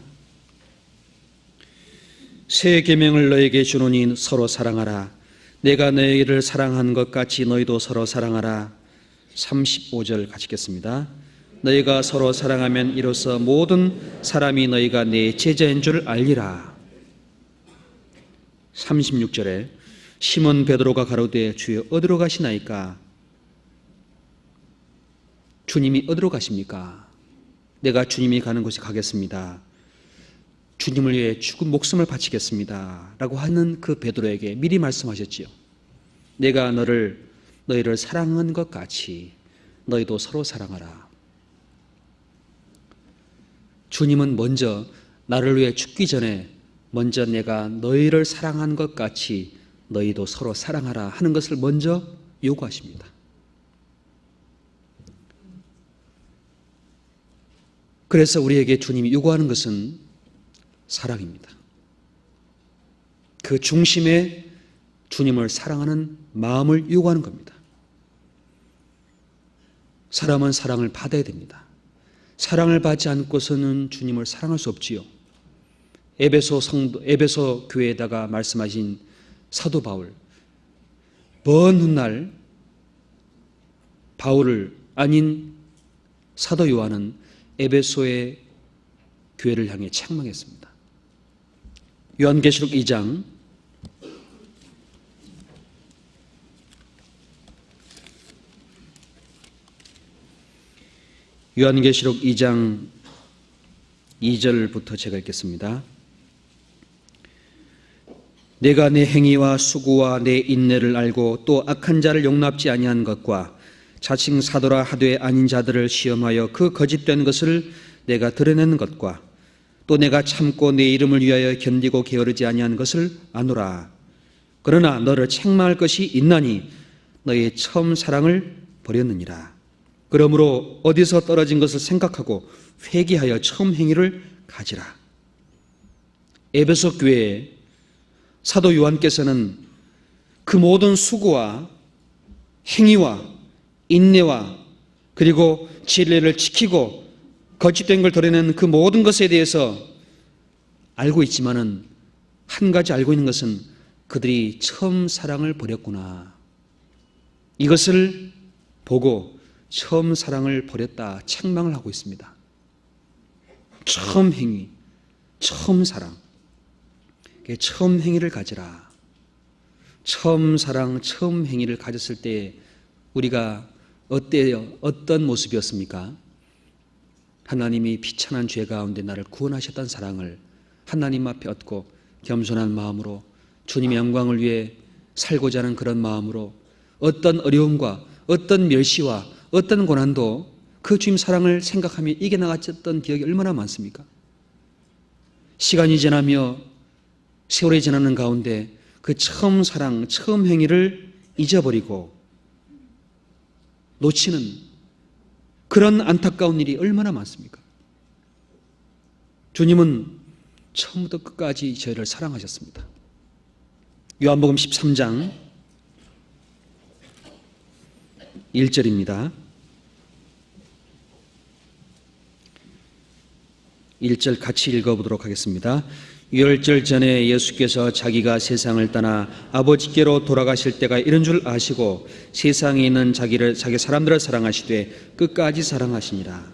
새 계명을 너에게 주노니 서로 사랑하라. 내가 너희를 사랑한 것 같이 너희도 서로 사랑하라. 35절 같이 읽겠습니다. 너희가 서로 사랑하면 이로써 모든 사람이 너희가 내 제자인 줄 알리라. 36절에 시몬 베드로가 가로되 주여 어디로 가시나이까? 주님이 어디로 가십니까? 내가 주님이 가는 곳에 가겠습니다. 주님을 위해 죽은 목숨을 바치겠습니다 라고 하는 그 베드로에게 미리 말씀하셨지요. 내가 너희를 사랑한 것 같이 너희도 서로 사랑하라. 주님은 먼저 나를 위해 죽기 전에 먼저 내가 너희를 사랑한 것 같이 너희도 서로 사랑하라 하는 것을 먼저 요구하십니다. 그래서 우리에게 주님이 요구하는 것은 사랑입니다. 그 중심에 주님을 사랑하는 마음을 요구하는 겁니다. 사람은 사랑을 받아야 됩니다. 사랑을 받지 않고서는 주님을 사랑할 수 없지요. 에베소 교회에다가 말씀하신 사도 바울, 먼 훗날 바울을 아닌 사도 요한은 에베소의 교회를 향해 책망했습니다. 요한계시록 2장 2절부터 제가 읽겠습니다. 내가 내 행위와 수고와 내 인내를 알고 또 악한 자를 용납지 아니한 것과 자칭 사도라 하되 아닌 자들을 시험하여 그 거짓된 것을 내가 드러내는 것과 또 내가 참고 내 이름을 위하여 견디고 게으르지 아니한 것을 아노라. 그러나 너를 책망할 것이 있나니 너의 처음 사랑을 버렸느니라. 그러므로 어디서 떨어진 것을 생각하고 회개하여 처음 행위를 가지라. 에베소 교회에 사도 요한께서는 그 모든 수고와 행위와 인내와 그리고 진리를 지키고 거짓된 걸 드러내는 그 모든 것에 대해서 알고 있지만은 한 가지 알고 있는 것은 그들이 처음 사랑을 버렸구나. 이것을 보고 처음 사랑을 버렸다 책망을 하고 있습니다. 처음 행위, 처음 사랑, 처음 행위를 가지라. 처음 사랑, 처음 행위를 가졌을 때 우리가 어때요? 어떤 모습이었습니까? 하나님이 비천한 죄 가운데 나를 구원하셨던 사랑을 하나님 앞에 얻고 겸손한 마음으로 주님의 영광을 위해 살고자 하는 그런 마음으로 어떤 어려움과 어떤 멸시와 어떤 고난도 그 주님 사랑을 생각하며 이겨나갔던 기억이 얼마나 많습니까? 시간이 지나며 세월이 지나는 가운데 그 처음 사랑, 처음 행위를 잊어버리고 놓치는 그런 안타까운 일이 얼마나 많습니까? 주님은 처음부터 끝까지 저희를 사랑하셨습니다. 요한복음 13장 1절입니다. 1절 같이 읽어보도록 하겠습니다. 유월절 전에 예수께서 자기가 세상을 떠나 아버지께로 돌아가실 때가 이른 줄 아시고 세상에 있는 자기 사람들을 사랑하시되 끝까지 사랑하시니라.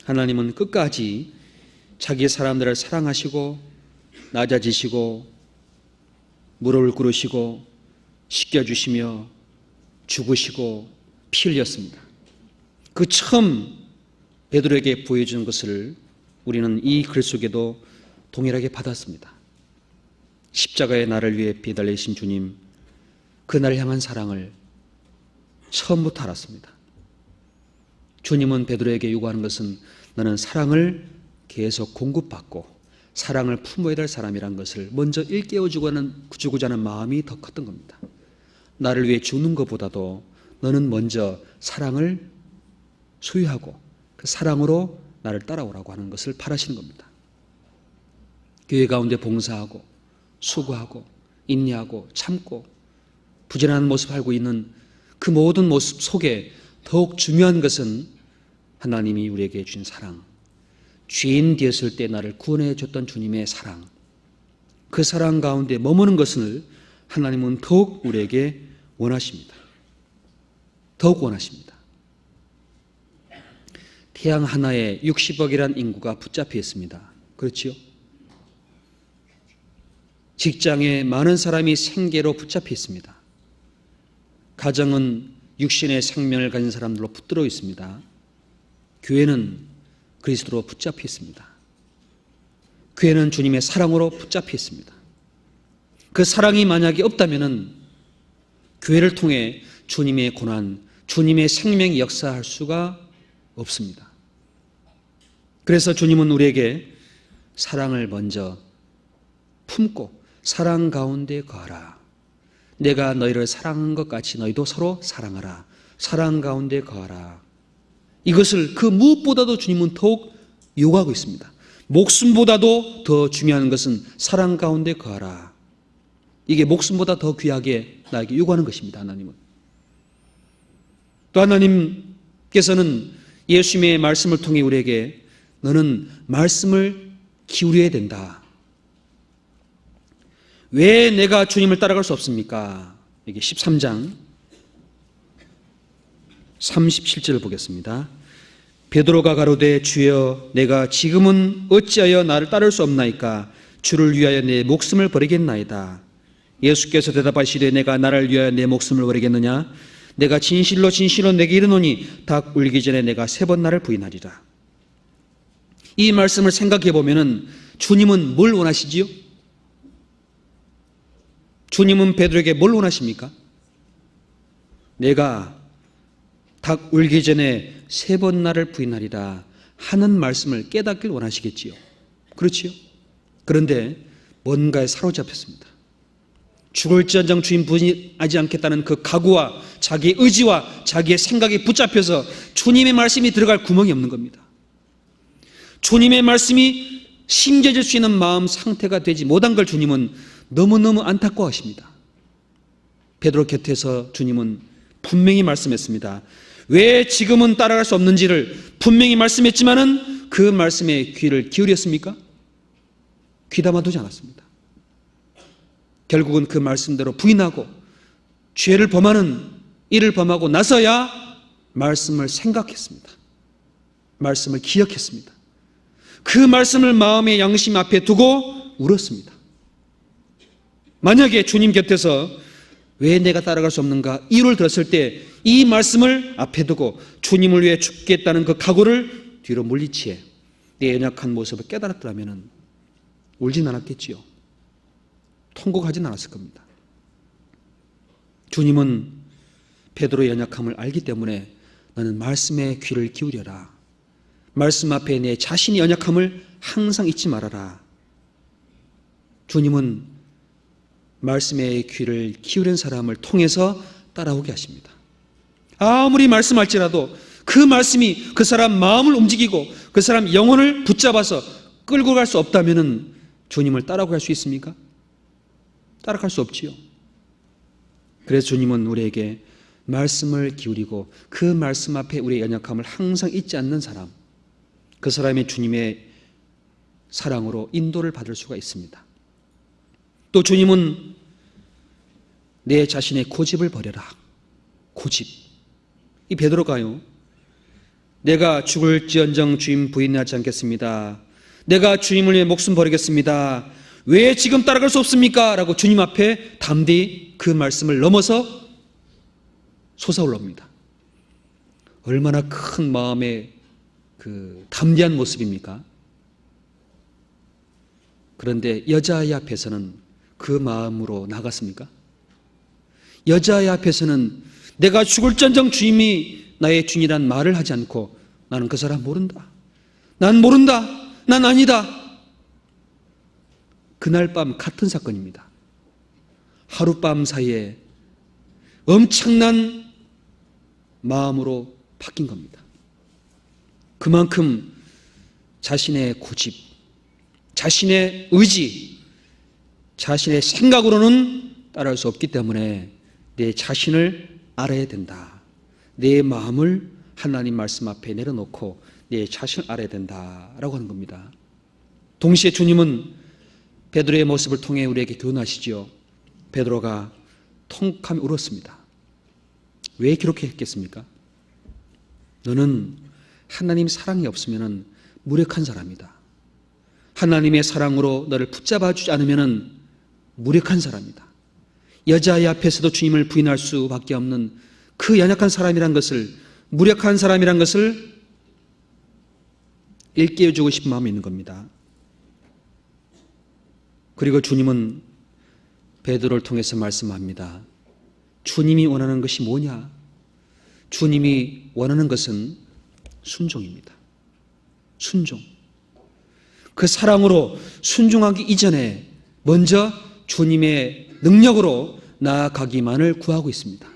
하나님은 끝까지 자기 사람들을 사랑하시고 낮아지시고 무릎을 꿇으시고 씻겨주시며 죽으시고 피 흘렸습니다. 그 처음 베드로에게 보여준 것을 우리는 이 글 속에도 동일하게 받았습니다. 십자가에 나를 위해 배달리신 주님, 그날 향한 사랑을 처음부터 알았습니다. 주님은 베드로에게 요구하는 것은 너는 사랑을 계속 공급받고 사랑을 품어야 될 사람이란 것을 먼저 일깨워주고자 하는 마음이 더 컸던 겁니다. 나를 위해 죽는 것보다도 너는 먼저 사랑을 소유하고 그 사랑으로 나를 따라오라고 하는 것을 바라시는 겁니다. 교회 가운데 봉사하고 수고하고 인내하고 참고 부지런한 모습을 하고 있는 그 모든 모습 속에 더욱 중요한 것은 하나님이 우리에게 주신 사랑, 죄인 되었을 때 나를 구원해 줬던 주님의 사랑, 그 사랑 가운데 머무는 것을 하나님은 더욱 우리에게 원하십니다. 더욱 원하십니다. 태양 하나에 60억이란 인구가 붙잡혀 있습니다. 그렇지요? 직장에 많은 사람이 생계로 붙잡혀 있습니다. 가정은 육신의 생명을 가진 사람들로 붙들어 있습니다. 교회는 그리스도로 붙잡혀 있습니다. 교회는 주님의 사랑으로 붙잡혀 있습니다. 그 사랑이 만약에 없다면 교회를 통해 주님의 고난, 주님의 생명이 역사할 수가 없습니다. 그래서 주님은 우리에게 사랑을 먼저 품고 사랑 가운데 거하라. 내가 너희를 사랑한 것 같이 너희도 서로 사랑하라. 사랑 가운데 거하라. 이것을 그 무엇보다도 주님은 더욱 요구하고 있습니다. 목숨보다도 더 중요한 것은 사랑 가운데 거하라. 이게 목숨보다 더 귀하게 나에게 요구하는 것입니다. 하나님은. 또 하나님께서는 예수님의 말씀을 통해 우리에게 너는 말씀을 기울여야 된다. 왜 내가 주님을 따라갈 수 없습니까? 이게 13장 37절을 보겠습니다. 베드로가 가로되 주여 내가 지금은 어찌하여 나를 따를 수 없나이까? 주를 위하여 내 목숨을 버리겠나이다. 예수께서 대답하시되 내가 나를 위하여 내 목숨을 버리겠느냐? 내가 진실로 진실로 내게 이르노니 닭 울기 전에 내가 3번 나를 부인하리라. 이 말씀을 생각해 보면은 주님은 뭘 원하시지요? 주님은 베드로에게 뭘 원하십니까? 내가 닭 울기 전에 3번 나를 부인하리라 하는 말씀을 깨닫길 원하시겠지요. 그렇지요? 그런데 뭔가에 사로잡혔습니다. 죽을지언정 주님 부인하지 않겠다는 그 각오와 자기의 의지와 자기의 생각에 붙잡혀서 주님의 말씀이 들어갈 구멍이 없는 겁니다. 주님의 말씀이 심겨질 수 있는 마음 상태가 되지 못한 걸 주님은 너무너무 안타까워하십니다. 베드로 곁에서 주님은 분명히 말씀했습니다. 왜 지금은 따라갈 수 없는지를 분명히 말씀했지만은 그 말씀에 귀를 기울였습니까? 귀담아두지 않았습니다. 결국은 그 말씀대로 부인하고 죄를 범하는 일을 범하고 나서야 말씀을 생각했습니다. 말씀을 기억했습니다. 그 말씀을 마음의 양심 앞에 두고 울었습니다. 만약에 주님 곁에서 왜 내가 따라갈 수 없는가 이유를 들었을 때 이 말씀을 앞에 두고 주님을 위해 죽겠다는 그 각오를 뒤로 물리치에 내 연약한 모습을 깨달았더라면 울진 않았겠지요. 통곡하진 않았을 겁니다. 주님은 베드로의 연약함을 알기 때문에 너는 말씀에 귀를 기울여라. 말씀 앞에 내 자신의 연약함을 항상 잊지 말아라. 주님은 말씀에 귀를 기울인 사람을 통해서 따라오게 하십니다. 아무리 말씀할지라도 그 말씀이 그 사람 마음을 움직이고 그 사람 영혼을 붙잡아서 끌고 갈 수 없다면 주님을 따라갈 수 있습니까? 따라갈 수 없지요. 그래서 주님은 우리에게 말씀을 기울이고 그 말씀 앞에 우리의 연약함을 항상 잊지 않는 사람, 그 사람이 주님의 사랑으로 인도를 받을 수가 있습니다. 또 주님은 내 자신의 고집을 버려라. 고집. 이 베드로가요, 내가 죽을지언정 주님 부인하지 않겠습니다. 내가 주님을 위해 목숨 버리겠습니다. 왜 지금 따라갈 수 없습니까? 라고 주님 앞에 담대히 그 말씀을 넘어서 솟아올라옵니다. 얼마나 큰 마음의 그 담대한 모습입니까? 그런데 여자아이 앞에서는 그 마음으로 나갔습니까? 여자아이 앞에서는 내가 죽을지언정 주님이 나의 주인이란 말을 하지 않고 나는 그 사람 모른다. 난 모른다. 난 아니다. 그날 밤 같은 사건입니다. 하룻밤 사이에 엄청난 마음으로 바뀐 겁니다. 그만큼 자신의 고집, 자신의 의지, 자신의 생각으로는 따라갈 수 없기 때문에 내 자신을 알아야 된다. 내 마음을 하나님 말씀 앞에 내려놓고 내 자신을 알아야 된다라고 하는 겁니다. 동시에 주님은 베드로의 모습을 통해 우리에게 교훈하시죠. 베드로가 통곡하며 울었습니다. 왜 그렇게 했겠습니까? 너는 하나님 사랑이 없으면 무력한 사람이다. 하나님의 사랑으로 너를 붙잡아 주지 않으면 무력한 사람이다. 여자아이 앞에서도 주님을 부인할 수밖에 없는 그 연약한 사람이란 것을, 무력한 사람이란 것을 일깨워주고 싶은 마음이 있는 겁니다. 그리고 주님은 베드로를 통해서 말씀합니다. 주님이 원하는 것이 뭐냐? 주님이 원하는 것은 순종입니다. 순종. 그 사랑으로 순종하기 이전에 먼저 주님의 능력으로 나아가기만을 구하고 있습니다.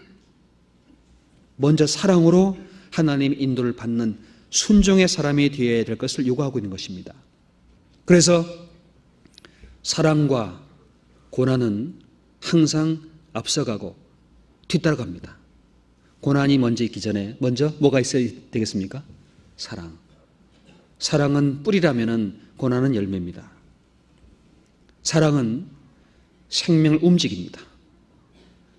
먼저 사랑으로 하나님의 인도를 받는 순종의 사람이 되어야 될 것을 요구하고 있는 것입니다. 그래서 사랑과 고난은 항상 앞서가고 뒤따라갑니다. 고난이 먼저 있기 전에 먼저 뭐가 있어야 되겠습니까? 사랑. 사랑은 뿌리라면 고난은 열매입니다. 사랑은 생명을 움직입니다.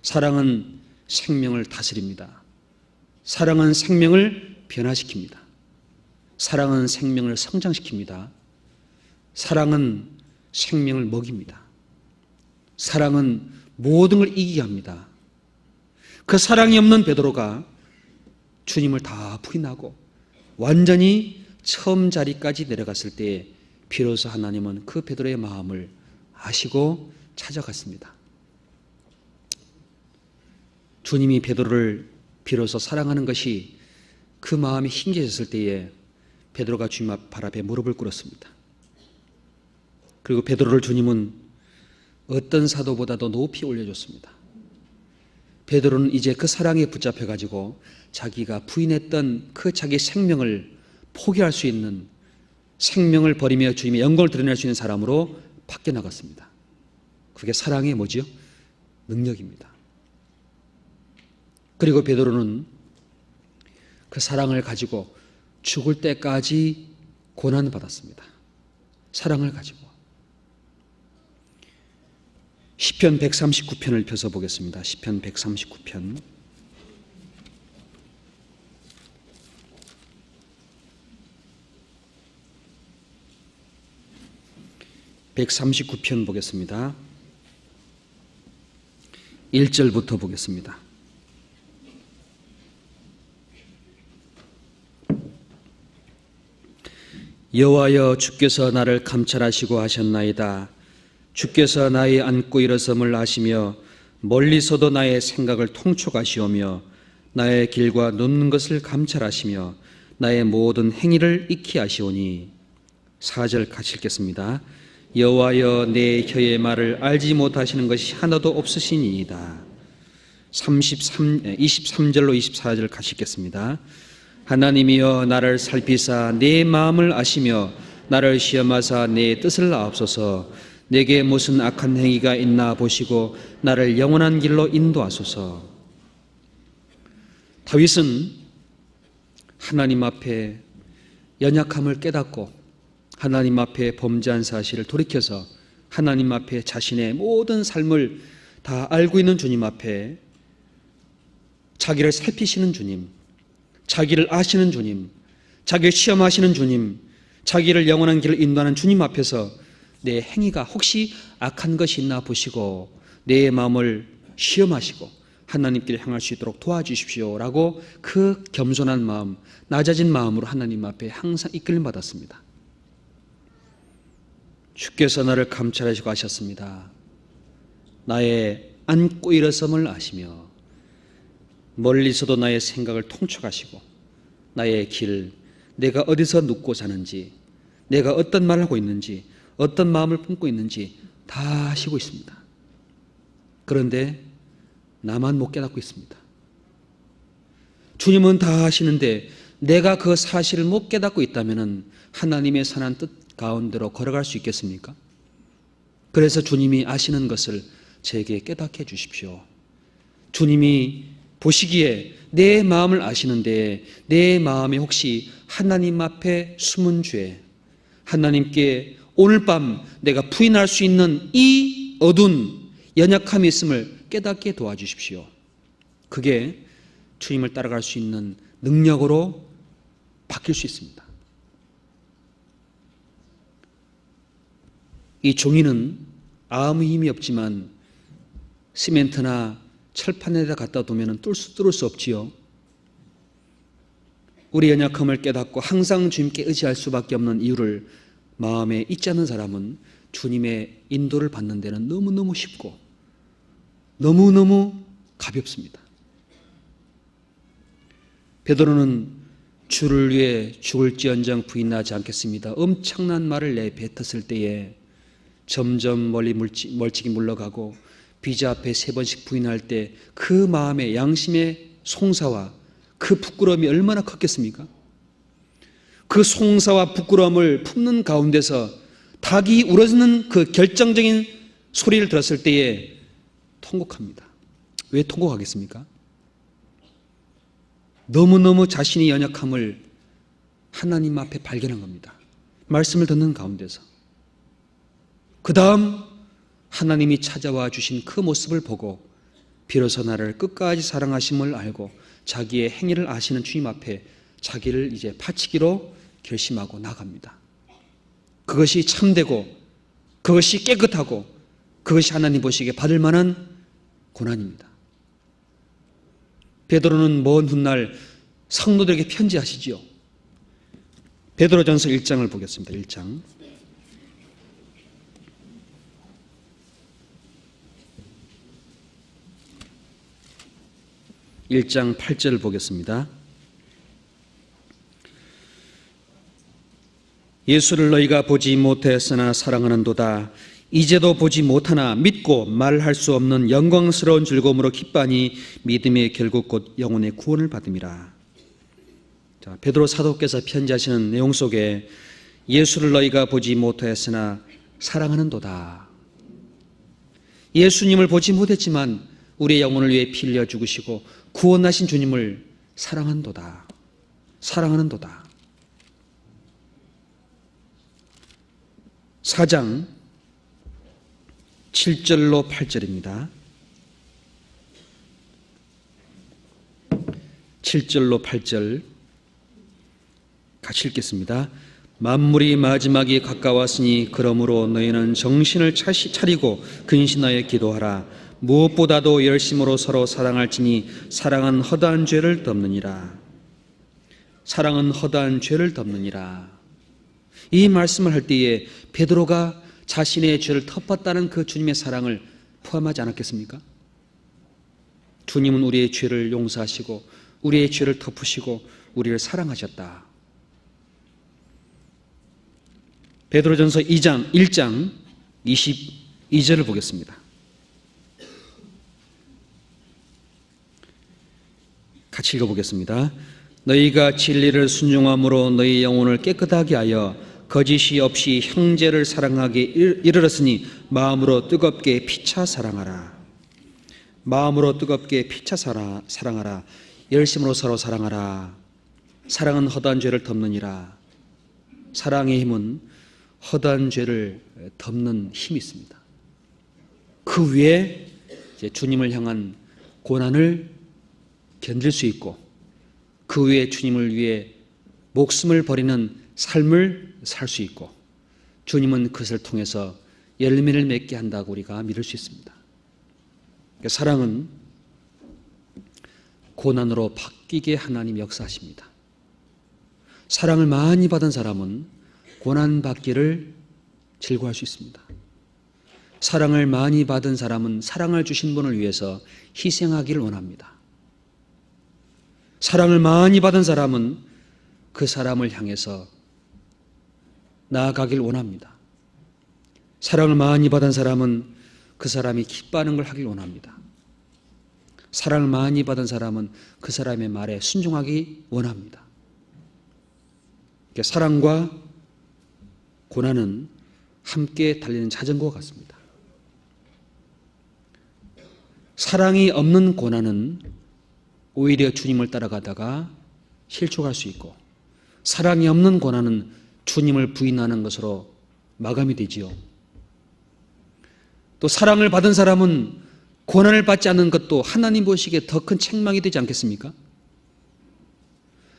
사랑은 생명을 다스립니다. 사랑은 생명을 변화시킵니다. 사랑은 생명을 성장시킵니다. 사랑은 생명을 먹입니다. 사랑은 모든 걸 이기게 합니다. 그 사랑이 없는 베드로가 주님을 다 부인하고 완전히 처음 자리까지 내려갔을 때 비로소 하나님은 그 베드로의 마음을 아시고 찾아갔습니다. 주님이 베드로를 비로소 사랑하는 것이 그 마음이 힘겨졌을 때에 베드로가 주님 발 앞에 무릎을 꿇었습니다. 그리고 베드로를 주님은 어떤 사도보다도 높이 올려줬습니다. 베드로는 이제 그 사랑에 붙잡혀가지고 자기가 부인했던 그 자기 생명을 포기할 수 있는, 생명을 버리며 주님의 영광을 드러낼 수 있는 사람으로 바뀌어 나갔습니다. 그게 사랑의 뭐지요? 능력입니다. 그리고 베드로는 그 사랑을 가지고 죽을 때까지 고난받았습니다. 사랑을 가지고. 시편 139편을 펴서 보겠습니다. 시편 139편. (139편) 보겠습니다. 1절부터 보겠습니다. 여호와여, 주께서 나를 감찰하시고 하셨나이다. 주께서 나의 앉고 일어섬을 아시며 멀리서도 나의 생각을 통촉하시오며 나의 길과 눕는 것을 감찰하시며 나의 모든 행위를 익히 아시오니. 4절 같이 읽겠습니다. 여호와여, 내 혀의 말을 알지 못하시는 것이 하나도 없으시니이다. 23절로 24절 같이 읽겠습니다. 하나님이여, 나를 살피사 내 마음을 아시며 나를 시험하사 내 뜻을 아옵소서. 내게 무슨 악한 행위가 있나 보시고 나를 영원한 길로 인도하소서. 다윗은 하나님 앞에 연약함을 깨닫고 하나님 앞에 범죄한 사실을 돌이켜서 하나님 앞에 자신의 모든 삶을 다 알고 있는 주님 앞에 자기를 살피시는 주님, 자기를 아시는 주님, 자기를 시험하시는 주님, 자기를 영원한 길을 인도하는 주님 앞에서 내 행위가 혹시 악한 것이 있나 보시고 내 마음을 시험하시고 하나님께로 향할 수 있도록 도와주십시오라고 그 겸손한 마음, 낮아진 마음으로 하나님 앞에 항상 이끌림 받았습니다. 주께서 나를 감찰하시고 하셨습니다. 나의 앉고 일어섬을 아시며 멀리서도 나의 생각을 통촉하시고 나의 길, 내가 어디서 눕고 자는지, 내가 어떤 말을 하고 있는지, 어떤 마음을 품고 있는지 다 아시고 있습니다. 그런데 나만 못 깨닫고 있습니다. 주님은 다 아시는데 내가 그 사실을 못 깨닫고 있다면 하나님의 선한 뜻 가운데로 걸어갈 수 있겠습니까? 그래서 주님이 아시는 것을 제게 깨닫게 해주십시오. 주님이 보시기에 내 마음을 아시는데 내 마음에 혹시 하나님 앞에 숨은 죄, 하나님께 오늘 밤 내가 부인할 수 있는 이 어두운 연약함이 있음을 깨닫게 도와주십시오. 그게 주님을 따라갈 수 있는 능력으로 바뀔 수 있습니다. 이 종이는 아무 힘이 없지만 시멘트나 철판에다 갖다 두면 뚫을 수 없지요. 우리 연약함을 깨닫고 항상 주님께 의지할 수밖에 없는 이유를 마음에 잊지 않는 사람은 주님의 인도를 받는 데는 너무너무 쉽고 너무너무 가볍습니다. 베드로는 주를 위해 죽을지언정 부인하지 않겠습니다. 엄청난 말을 내뱉었을 때에 점점 멀찍이 물러가고 비자 앞에 3번씩 부인할 때 그 마음의 양심의 송사와 그 부끄러움이 얼마나 컸겠습니까? 그 송사와 부끄러움을 품는 가운데서 닭이 울어지는 그 결정적인 소리를 들었을 때에 통곡합니다. 왜 통곡하겠습니까? 너무너무 자신의 연약함을 하나님 앞에 발견한 겁니다. 말씀을 듣는 가운데서. 그 다음 하나님이 찾아와 주신 그 모습을 보고 비로소 나를 끝까지 사랑하심을 알고 자기의 행위를 아시는 주님 앞에 자기를 이제 바치기로 결심하고 나갑니다. 그것이 참되고 그것이 깨끗하고 그것이 하나님 보시기에 받을 만한 고난입니다. 베드로는 먼 훗날 성도들에게 편지하시지요. 베드로전서 1장을 보겠습니다. 1장. 1장 8절을 보겠습니다. 예수를 너희가 보지 못하였으나 사랑하는도다. 이제도 보지 못하나 믿고 말할 수 없는 영광스러운 즐거움으로 기뻐하니 믿음의 결국 곧 영혼의 구원을 받음이라. 자, 베드로 사도께서 편지하시는 내용 속에 예수를 너희가 보지 못하였으나 사랑하는도다. 예수님을 보지 못했지만 우리의 영혼을 위해 피 흘려 죽으시고 구원하신 주님을 사랑한도다. 사랑하는도다. 4장 7절로 8절입니다. 7절로 8절 같이 읽겠습니다. 만물이 마지막이 가까웠으니 그러므로 너희는 정신을 차리고 근신하여 기도하라. 무엇보다도 열심으로 서로 사랑할지니 사랑은 허다한 죄를 덮느니라. 사랑은 허다한 죄를 덮느니라. 이 말씀을 할 때에 베드로가 자신의 죄를 덮었다는 그 주님의 사랑을 포함하지 않았겠습니까? 주님은 우리의 죄를 용서하시고 우리의 죄를 덮으시고 우리를 사랑하셨다. 베드로전서 1장 22절을 보겠습니다. 같이 읽어보겠습니다. 너희가 진리를 순종함으로 너희 영혼을 깨끗하게 하여 거짓이 없이 형제를 사랑하게 이르렀으니 마음으로 뜨겁게 피차 사랑하라. 마음으로 뜨겁게 피차 사랑하라. 열심으로 서로 사랑하라. 사랑은 허다한 죄를 덮느니라. 사랑의 힘은 허다한 죄를 덮는 힘이 있습니다. 그 위에 이제 주님을 향한 고난을 견딜 수 있고 그 위에 주님을 위해 목숨을 버리는 삶을 살 수 있고 주님은 그것을 통해서 열매를 맺게 한다고 우리가 믿을 수 있습니다. 그러니까 사랑은 고난으로 바뀌게 하나님 역사하십니다. 사랑을 많이 받은 사람은 고난받기를 즐거워할 수 있습니다. 사랑을 많이 받은 사람은 사랑을 주신 분을 위해서 희생하기를 원합니다. 사랑을 많이 받은 사람은 그 사람을 향해서 나아가길 원합니다. 사랑을 많이 받은 사람은 그 사람이 기뻐하는 걸 하길 원합니다. 사랑을 많이 받은 사람은 그 사람의 말에 순종하기 원합니다. 사랑과 고난은 함께 달리는 자전거 같습니다. 사랑이 없는 고난은 오히려 주님을 따라가다가 실족할 수 있고, 사랑이 없는 고난은 주님을 부인하는 것으로 마감이 되지요. 또 사랑을 받은 사람은 고난을 받지 않는 것도 하나님 보시기에 더 큰 책망이 되지 않겠습니까?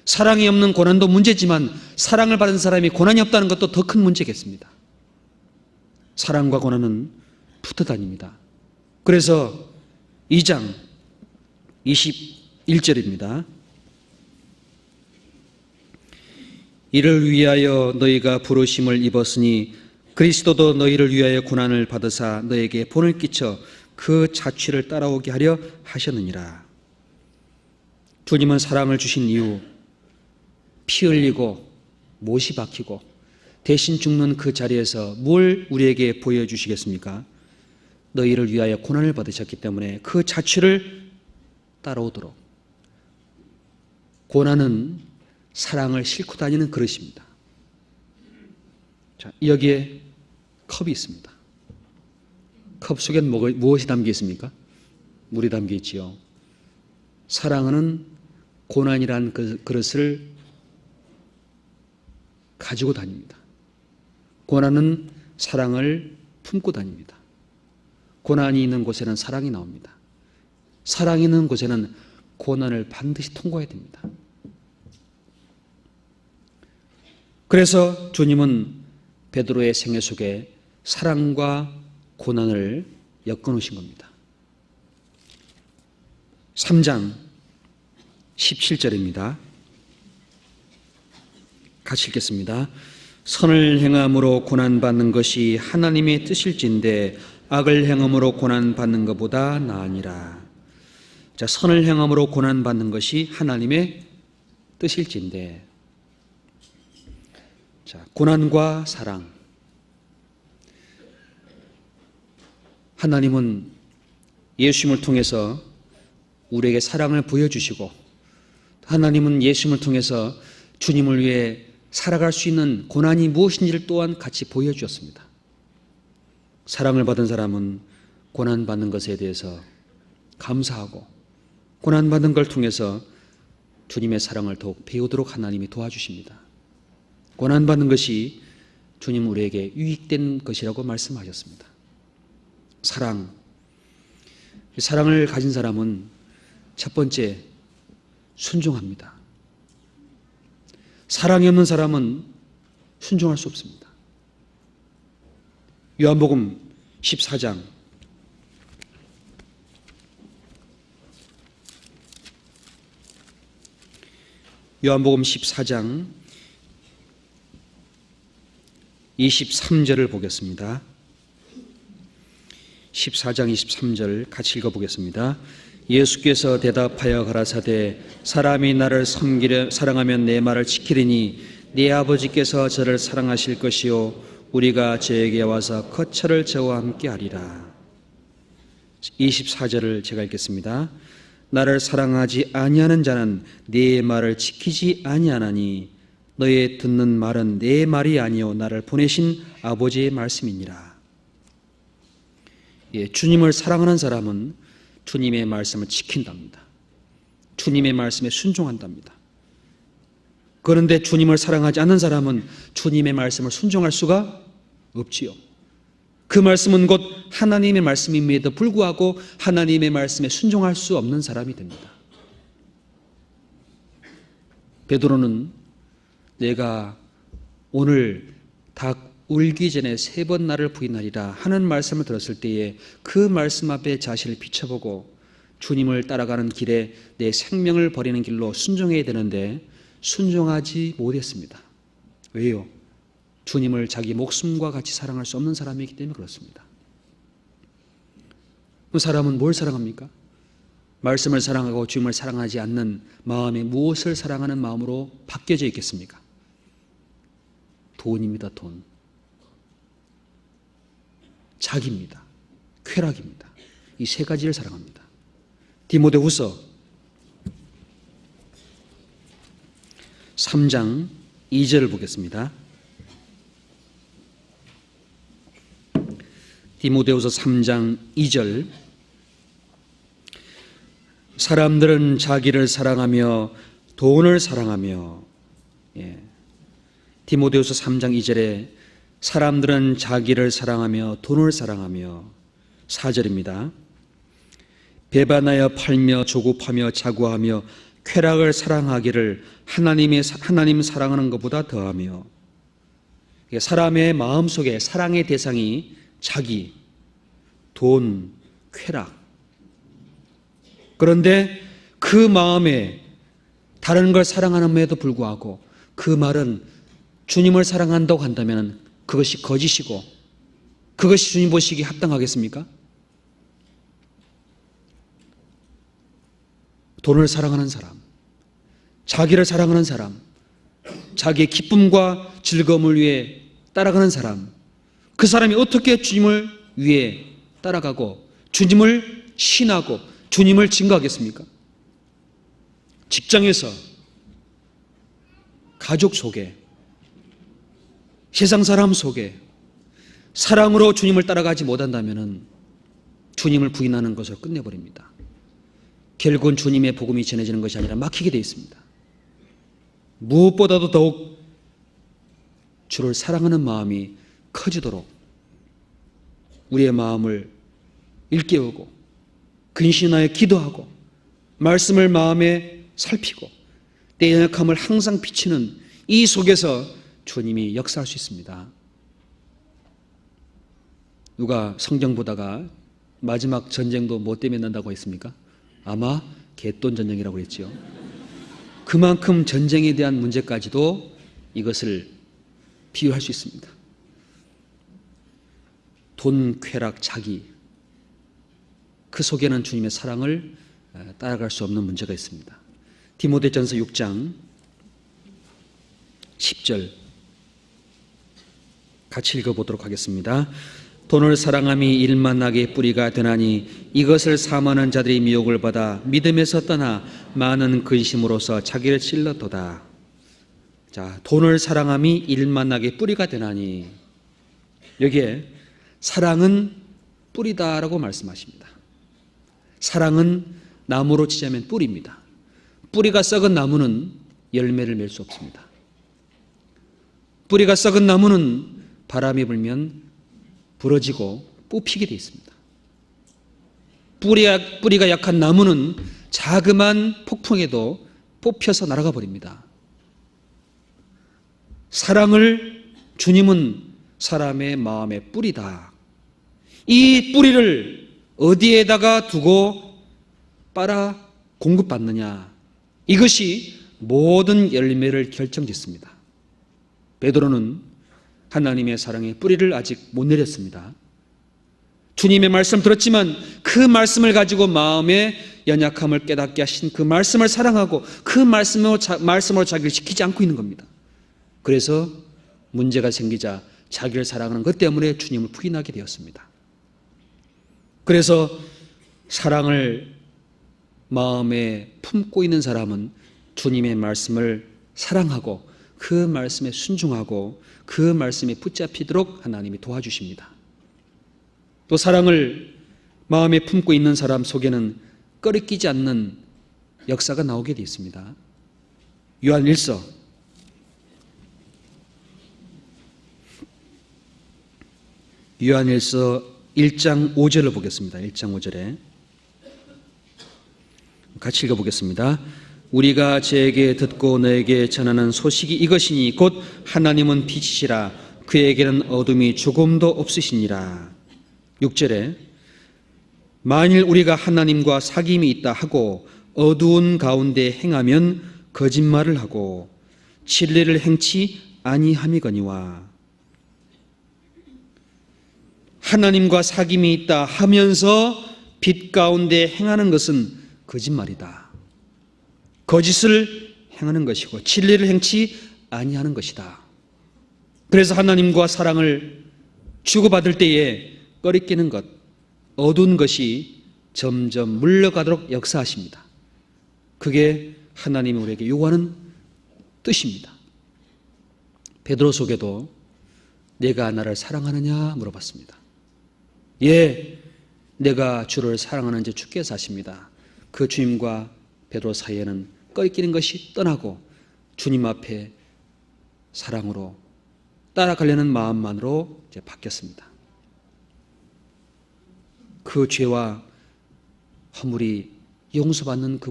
사랑이 없는 고난도 문제지만 사랑을 받은 사람이 고난이 없다는 것도 더 큰 문제겠습니다. 사랑과 고난은 붙어 다닙니다. 그래서 2장 21절입니다. 이를 위하여 너희가 부르심을 입었으니 그리스도도 너희를 위하여 고난을 받으사 너에게 본을 끼쳐 그 자취를 따라오게 하려 하셨느니라. 주님은 사랑을 주신 이후 피 흘리고 못이 박히고 대신 죽는 그 자리에서 뭘 우리에게 보여주시겠습니까? 너희를 위하여 고난을 받으셨기 때문에 그 자취를 따라오도록. 고난은 사랑을 싣고 다니는 그릇입니다. 자, 여기에 컵이 있습니다. 컵 속엔 무엇이 담겨 있습니까? 물이 담겨 있지요. 사랑은 고난이란 그 그릇을 가지고 다닙니다. 고난은 사랑을 품고 다닙니다. 고난이 있는 곳에는 사랑이 나옵니다. 사랑이 있는 곳에는 고난을 반드시 통과해야 됩니다. 그래서 주님은 베드로의 생애 속에 사랑과 고난을 엮어 놓으신 겁니다. 3장 17절입니다. 같이 읽겠습니다. 선을 행함으로 고난받는 것이 하나님의 뜻일진데 악을 행함으로 고난받는 것보다 나으니라. 자, 선을 행함으로 고난받는 것이 하나님의 뜻일진데, 자, 고난과 사랑. 하나님은 예수님을 통해서 우리에게 사랑을 보여주시고, 하나님은 예수님을 통해서 주님을 위해 살아갈 수 있는 고난이 무엇인지를 또한 같이 보여주었습니다. 사랑을 받은 사람은 고난받는 것에 대해서 감사하고, 고난받는 걸 통해서 주님의 사랑을 더욱 배우도록 하나님이 도와주십니다. 고난받는 것이 주님 우리에게 유익된 것이라고 말씀하셨습니다. 사랑. 사랑을 가진 사람은 첫 번째, 순종합니다. 사랑이 없는 사람은 순종할 수 없습니다. 요한복음 14장 23절을 보겠습니다. 14장 23절 같이 읽어보겠습니다. 예수께서 대답하여 가라사대 사람이 나를 사랑하면 내 말을 지키리니 네 아버지께서 저를 사랑하실 것이요 우리가 저에게 와서 거처를 저와 함께 하리라. 24절을 제가 읽겠습니다. 나를 사랑하지 아니하는 자는 네 말을 지키지 아니하나니 너의 듣는 말은 내 말이 아니요 나를 보내신 아버지의 말씀이니라. 예, 주님을 사랑하는 사람은 주님의 말씀을 지킨답니다. 주님의 말씀에 순종한답니다. 그런데 주님을 사랑하지 않는 사람은 주님의 말씀을 순종할 수가 없지요. 그 말씀은 곧 하나님의 말씀임에도 불구하고 하나님의 말씀에 순종할 수 없는 사람이 됩니다. 베드로는 내가 오늘 닭 울기 전에 3번 나를 부인하리라 하는 말씀을 들었을 때에 그 말씀 앞에 자신을 비춰보고 주님을 따라가는 길에 내 생명을 버리는 길로 순종해야 되는데 순종하지 못했습니다. 왜요? 주님을 자기 목숨과 같이 사랑할 수 없는 사람이기 때문에 그렇습니다. 그 사람은 뭘 사랑합니까? 말씀을 사랑하고 주님을 사랑하지 않는 마음에 무엇을 사랑하는 마음으로 바뀌어져 있겠습니까? 돈입니다. 돈. 자기입니다. 쾌락입니다. 이 3가지를 사랑합니다. 디모데후서 3장 2절을 보겠습니다. 디모데후서 3장 2절 사람들은 자기를 사랑하며 돈을 사랑하며, 디모데후서 3장 2절에 사람들은 자기를 사랑하며 돈을 사랑하며, 4절입니다. 배반하여 팔며 조급하며 자고하며 쾌락을 사랑하기를 하나님 사랑하는 것보다 더하며. 사람의 마음속에 사랑의 대상이 자기, 돈, 쾌락. 그런데 그 마음에 다른 걸 사랑하는데도 불구하고 그 말은 주님을 사랑한다고 한다면 그것이 거짓이고 그것이 주님 보시기에 합당하겠습니까? 돈을 사랑하는 사람, 자기를 사랑하는 사람, 자기의 기쁨과 즐거움을 위해 따라가는 사람, 그 사람이 어떻게 주님을 위해 따라가고 주님을 신하고 주님을 증거하겠습니까? 직장에서, 가족 속에, 세상 사람 속에 사랑으로 주님을 따라가지 못한다면 주님을 부인하는 것으로 끝내버립니다. 결국은 주님의 복음이 전해지는 것이 아니라 막히게 되어 있습니다. 무엇보다도 더욱 주를 사랑하는 마음이 커지도록 우리의 마음을 일깨우고 근신하여 기도하고 말씀을 마음에 살피고 내 연약함을 항상 비치는 이 속에서 주님이 역사할 수 있습니다. 누가 성경 보다가 마지막 전쟁도 뭐 때문에 난다고 했습니까? 아마 개돈 전쟁이라고 했지요. 그만큼 전쟁에 대한 문제까지도 이것을 비유할 수 있습니다. 돈, 쾌락, 자기, 그 속에는 주님의 사랑을 따라갈 수 없는 문제가 있습니다. 디모데전서 6장 10절 같이 읽어보도록 하겠습니다. 돈을 사랑함이 일만하게 뿌리가 되나니 이것을 사모하는 자들이 미혹을 받아 믿음에서 떠나 많은 근심으로서 자기를 찔렀도다. 자, 돈을 사랑함이 일만하게 뿌리가 되나니, 여기에 사랑은 뿌리다라고 말씀하십니다. 사랑은 나무로 치자면 뿌리입니다. 뿌리가 썩은 나무는 열매를 맺을 수 없습니다. 뿌리가 썩은 나무는 바람이 불면 부러지고 뽑히게 되어 있습니다. 뿌리가 약한 나무는 자그마한 폭풍에도 뽑혀서 날아가 버립니다. 사랑을 주님은 사람의 마음의 뿌리다. 이 뿌리를 어디에다가 두고 빨아 공급받느냐, 이것이 모든 열매를 결정짓습니다. 베드로는 하나님의 사랑의 뿌리를 아직 못 내렸습니다. 주님의 말씀 들었지만 그 말씀을 가지고 마음의 연약함을 깨닫게 하신 그 말씀을 사랑하고 그 말씀으로 자기를 지키지 않고 있는 겁니다. 그래서 문제가 생기자 자기를 사랑하는 것 때문에 주님을 부인하게 되었습니다. 그래서 사랑을 마음에 품고 있는 사람은 주님의 말씀을 사랑하고 그 말씀에 순종하고 그 말씀에 붙잡히도록 하나님이 도와주십니다. 또 사랑을 마음에 품고 있는 사람 속에는 꺼리끼지 않는 역사가 나오게 되어 있습니다. 요한일서 1장 5절을 보겠습니다. 1장 5절에 같이 읽어보겠습니다. 우리가 저에게 듣고 너에게 전하는 소식이 이것이니 곧 하나님은 빛이시라 그에게는 어둠이 조금도 없으시니라. 6절에 만일 우리가 하나님과 사귐이 있다 하고 어두운 가운데 행하면 거짓말을 하고 진리를 행치 아니함이거니와. 하나님과 사귐이 있다 하면서 빛 가운데 행하는 것은 거짓말이다. 거짓을 행하는 것이고 진리를 행치 아니하는 것이다. 그래서 하나님과 사랑을 주고받을 때에 꺼리끼는 것, 어두운 것이 점점 물러가도록 역사하십니다. 그게 하나님이 우리에게 요구하는 뜻입니다. 베드로서에도 내가 나를 사랑하느냐 물어봤습니다. 예, 내가 주를 사랑하는지 주께서 아십니다. 그 주님과 베드로 사이에는 끓이는 것이 떠나고 주님 앞에 사랑으로 따라가려는 마음만으로 이제 바뀌었습니다. 그 죄와 허물이 용서받는 그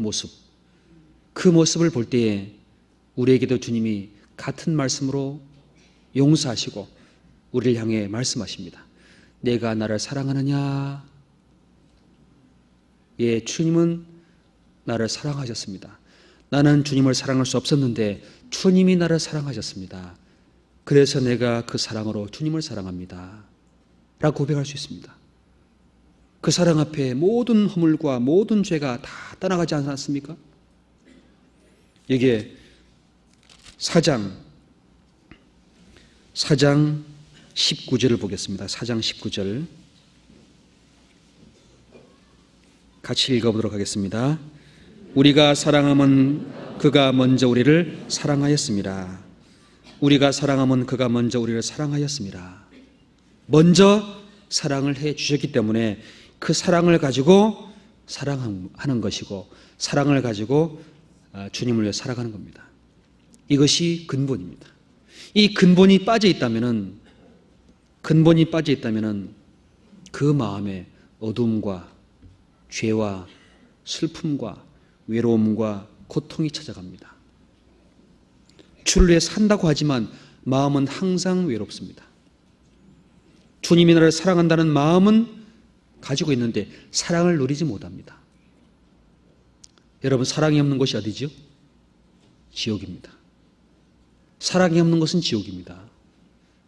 모습을 볼 때에 우리에게도 주님이 같은 말씀으로 용서하시고 우리를 향해 말씀하십니다. 내가 나를 사랑하느냐? 예, 주님은 나를 사랑하셨습니다. 나는 주님을 사랑할 수 없었는데 주님이 나를 사랑하셨습니다. 그래서 내가 그 사랑으로 주님을 사랑합니다 라고 고백할 수 있습니다. 그 사랑 앞에 모든 허물과 모든 죄가 다 떠나가지 않았습니까? 이게 4장 19절을 보겠습니다. 4장 19절 같이 읽어보도록 하겠습니다. 우리가 사랑하면 그가 먼저 우리를 사랑하였습니다. 우리가 사랑하면 그가 먼저 우리를 사랑하였습니다. 먼저 사랑을 해 주셨기 때문에 그 사랑을 가지고 사랑하는 것이고 사랑을 가지고 주님을 위해 살아가는 겁니다. 이것이 근본입니다. 이 근본이 빠져 있다면은 그 마음에 어둠과 죄와 슬픔과 외로움과 고통이 찾아갑니다. 주를 위해 산다고 하지만 마음은 항상 외롭습니다. 주님이 나를 사랑한다는 마음은 가지고 있는데 사랑을 누리지 못합니다. 여러분, 사랑이 없는 곳이 어디죠? 지옥입니다. 사랑이 없는 것은 지옥입니다.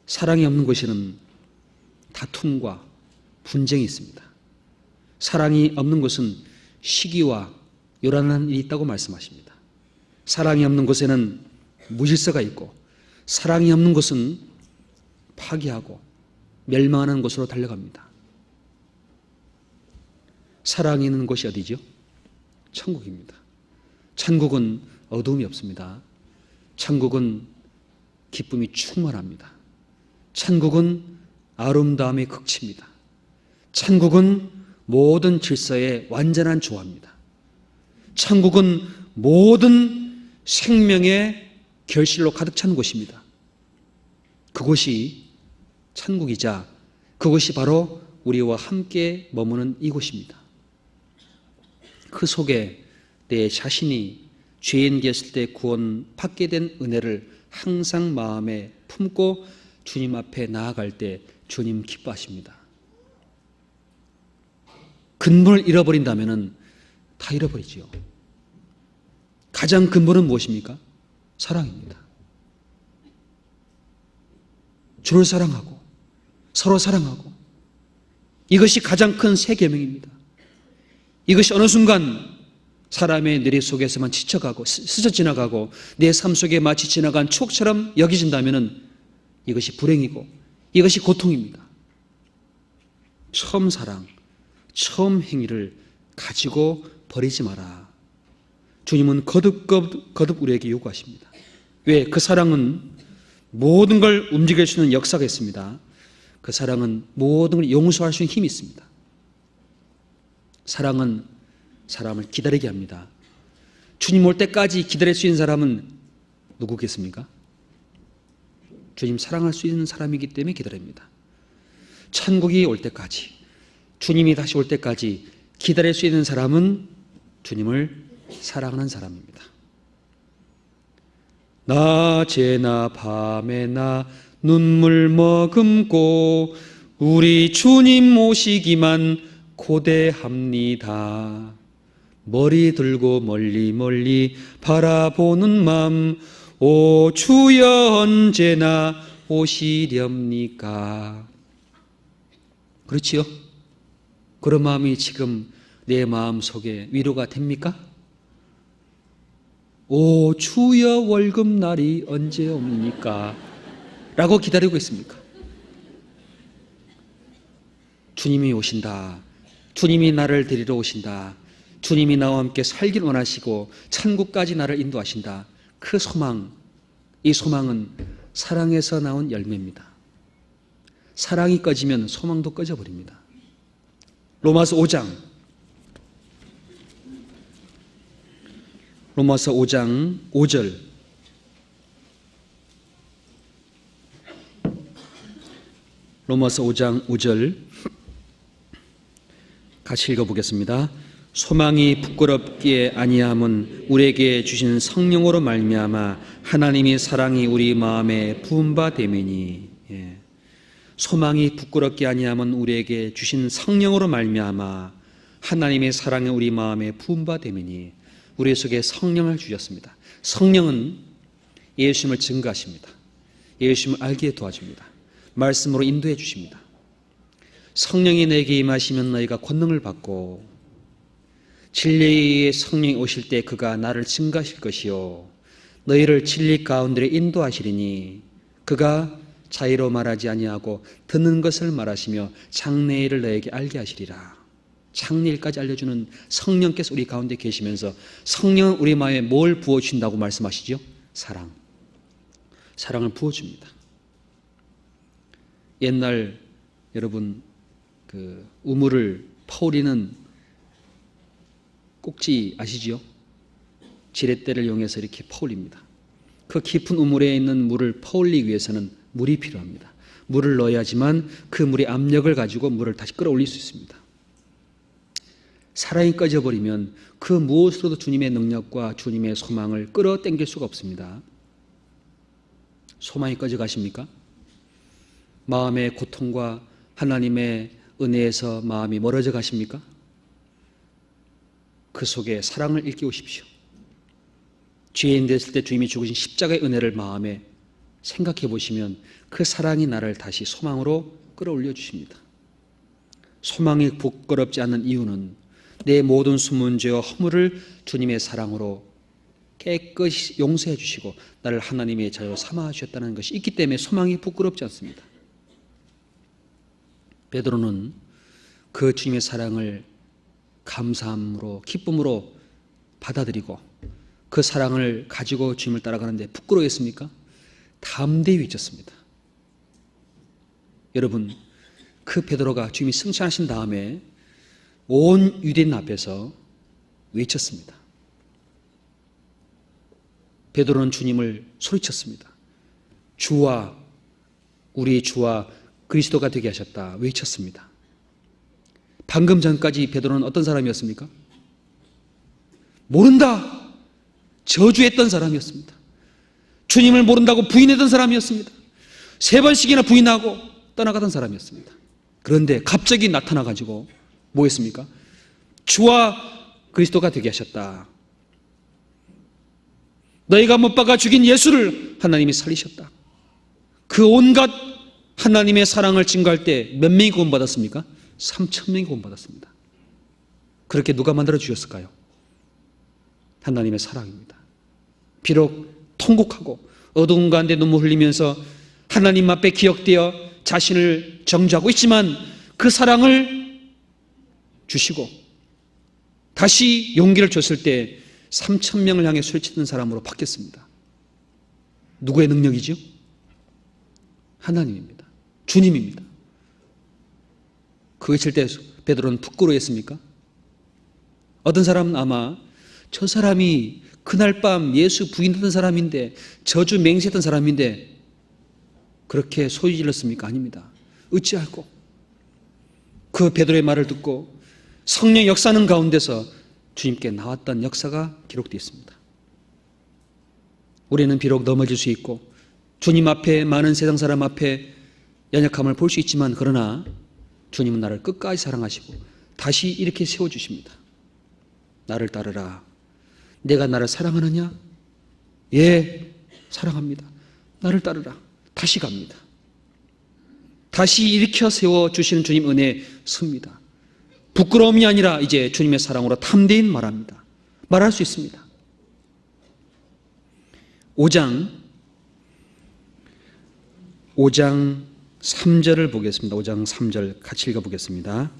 사랑이 없는 곳에는 다툼과 분쟁이 있습니다. 사랑이 없는 곳은 시기와 요란한 일이 있다고 말씀하십니다. 사랑이 없는 곳에는 무질서가 있고 사랑이 없는 곳은 파괴하고 멸망하는 곳으로 달려갑니다. 사랑이 있는 곳이 어디죠? 천국입니다. 천국은 어두움이 없습니다. 천국은 기쁨이 충만합니다. 천국은 아름다움의 극치입니다. 천국은 모든 질서의 완전한 조화입니다. 천국은 모든 생명의 결실로 가득 찬 곳입니다. 그곳이 천국이자 그것이 바로 우리와 함께 머무는 이곳입니다. 그 속에 내 자신이 죄인 계실 때 구원받게 된 은혜를 항상 마음에 품고 주님 앞에 나아갈 때 주님 기뻐하십니다. 근본을 잃어버린다면 다 잃어버리지요. 가장 근본은 무엇입니까? 사랑입니다. 주를 사랑하고 서로 사랑하고 이것이 가장 큰 새 계명입니다. 이것이 어느 순간 사람의 뇌리 속에서만 지쳐가고 스쳐 지나가고 내 삶 속에 마치 지나간 추억처럼 여겨진다면 이것이 불행이고 이것이 고통입니다. 처음 사랑, 처음 행위를 가지고 버리지 마라. 주님은 거듭 우리에게 요구하십니다. 왜? 그 사랑은 모든 걸 움직일 수 있는 역사가 있습니다. 그 사랑은 모든 걸 용서할 수 있는 힘이 있습니다. 사랑은 사람을 기다리게 합니다. 주님 올 때까지 기다릴 수 있는 사람은 누구겠습니까? 주님 사랑할 수 있는 사람이기 때문에 기다립니다. 천국이 올 때까지, 주님이 다시 올 때까지 기다릴 수 있는 사람은 주님을 사랑하는 사람입니다. 낮에나 밤에나 눈물 머금고 우리 주님 오시기만 고대합니다. 머리 들고 멀리 멀리 바라보는 맘, 오 주여 언제나 오시렵니까? 그렇지요? 그런 마음이 지금 내 마음 속에 위로가 됩니까? 오 주여 월급날이 언제 옵니까? 라고 기다리고 있습니까? 주님이 오신다. 주님이 나를 데리러 오신다. 주님이 나와 함께 살길 원하시고 천국까지 나를 인도하신다. 그 소망, 이 소망은 사랑에서 나온 열매입니다. 사랑이 꺼지면 소망도 꺼져버립니다. 로마서 5장 로마서 5장 5절. 로마서 5장 5절 같이 읽어보겠습니다. 소망이 부끄럽기에 아니함은 우리에게 주신 성령으로 말미암아 하나님의 사랑이 우리 마음에 부은 바 됨이니. 소망이 부끄럽게 아니함은 우리에게 주신 성령으로 말미암아 하나님의 사랑이 우리 마음에 부은 바 됨이니. 우리 속에 성령을 주셨습니다. 성령은 예수님을 증거하십니다. 예수님을 알게 도와줍니다. 말씀으로 인도해 주십니다. 성령이 너에게 임하시면 너희가 권능을 받고 진리의 성령이 오실 때 그가 나를 증거하실 것이요 너희를 진리 가운데 인도하시리니 그가 자의로 말하지 아니하고 듣는 것을 말하시며 장래일을 너에게 알게 하시리라. 장래일까지 알려주는 성령께서 우리 가운데 계시면서 성령은 우리 마음에 뭘 부어주신다고 말씀하시죠? 사랑을 부어줍니다. 옛날 여러분 그 우물을 퍼올리는 꼭지 아시죠? 지렛대를 이용해서 이렇게 퍼올립니다. 그 깊은 우물에 있는 물을 퍼올리기 위해서는 물이 필요합니다. 물을 넣어야지만 그 물의 압력을 가지고 물을 다시 끌어올릴 수 있습니다. 사랑이 꺼져버리면 그 무엇으로도 주님의 능력과 주님의 소망을 끌어당길 수가 없습니다. 소망이 꺼져가십니까? 마음의 고통과 하나님의 은혜에서 마음이 멀어져 가십니까? 그 속에 사랑을 일깨우십시오. 죄인 됐을 때 주님이 죽으신 십자가의 은혜를 마음에 생각해 보시면 그 사랑이 나를 다시 소망으로 끌어올려 주십니다. 소망이 부끄럽지 않는 이유는 내 모든 숨은 죄와 허물을 주님의 사랑으로 깨끗이 용서해 주시고 나를 하나님의 자녀로 삼아 주셨다는 것이 있기 때문에 소망이 부끄럽지 않습니다. 베드로는 그 주님의 사랑을 감사함으로 기쁨으로 받아들이고 그 사랑을 가지고 주님을 따라가는데 부끄러워했습니까? 담대히 외쳤습니다. 여러분, 그 베드로가 주님이 승천하신 다음에 온 유대인 앞에서 외쳤습니다. 베드로는 주님을 소리쳤습니다. 주와 우리 주와 그리스도가 되게 하셨다 외쳤습니다. 방금 전까지 베드로는 어떤 사람이었습니까? 모른다 저주했던 사람이었습니다. 주님을 모른다고 부인했던 사람이었습니다. 3번씩이나 부인하고 떠나가던 사람이었습니다. 그런데 갑자기 나타나가지고 뭐 했습니까? 주와 그리스도가 되게 하셨다. 너희가 못 박아 죽인 예수를 하나님이 살리셨다. 그 온갖 하나님의 사랑을 증거할 때 몇 명이 구원받았습니까? 3,000명이 구원받았습니다. 그렇게 누가 만들어 주셨을까요? 하나님의 사랑입니다. 비록 통곡하고 어두운 가운데 눈물 흘리면서 하나님 앞에 기억되어 자신을 정죄하고 있지만 그 사랑을 주시고 다시 용기를 줬을 때 3,000명을 향해 소리치는 사람으로 바뀌었습니다. 누구의 능력이죠? 하나님입니다. 주님입니다. 그 외칠 때 베드로는 부끄러워했습니까? 어떤 사람은 아마 저 사람이 그날 밤 예수 부인했던 사람인데 저주 맹세했던 사람인데 그렇게 소리 질렀습니까? 아닙니다. 어찌할꼬 그 베드로의 말을 듣고 성령 역사하는 가운데서 주님께 나왔던 역사가 기록되어 있습니다. 우리는 비록 넘어질 수 있고 주님 앞에 많은 세상 사람 앞에 연약함을 볼 수 있지만 그러나 주님은 나를 끝까지 사랑하시고 다시 이렇게 세워주십니다. 나를 따르라. 내가 나를 사랑하느냐? 예, 사랑합니다. 나를 따르라. 다시 갑니다. 다시 일으켜 세워주시는 주님 은혜에 섭니다. 부끄러움이 아니라 이제 주님의 사랑으로 담대히 말합니다. 말할 수 있습니다. 5장 3절을 보겠습니다. 5장 3절 같이 읽어보겠습니다.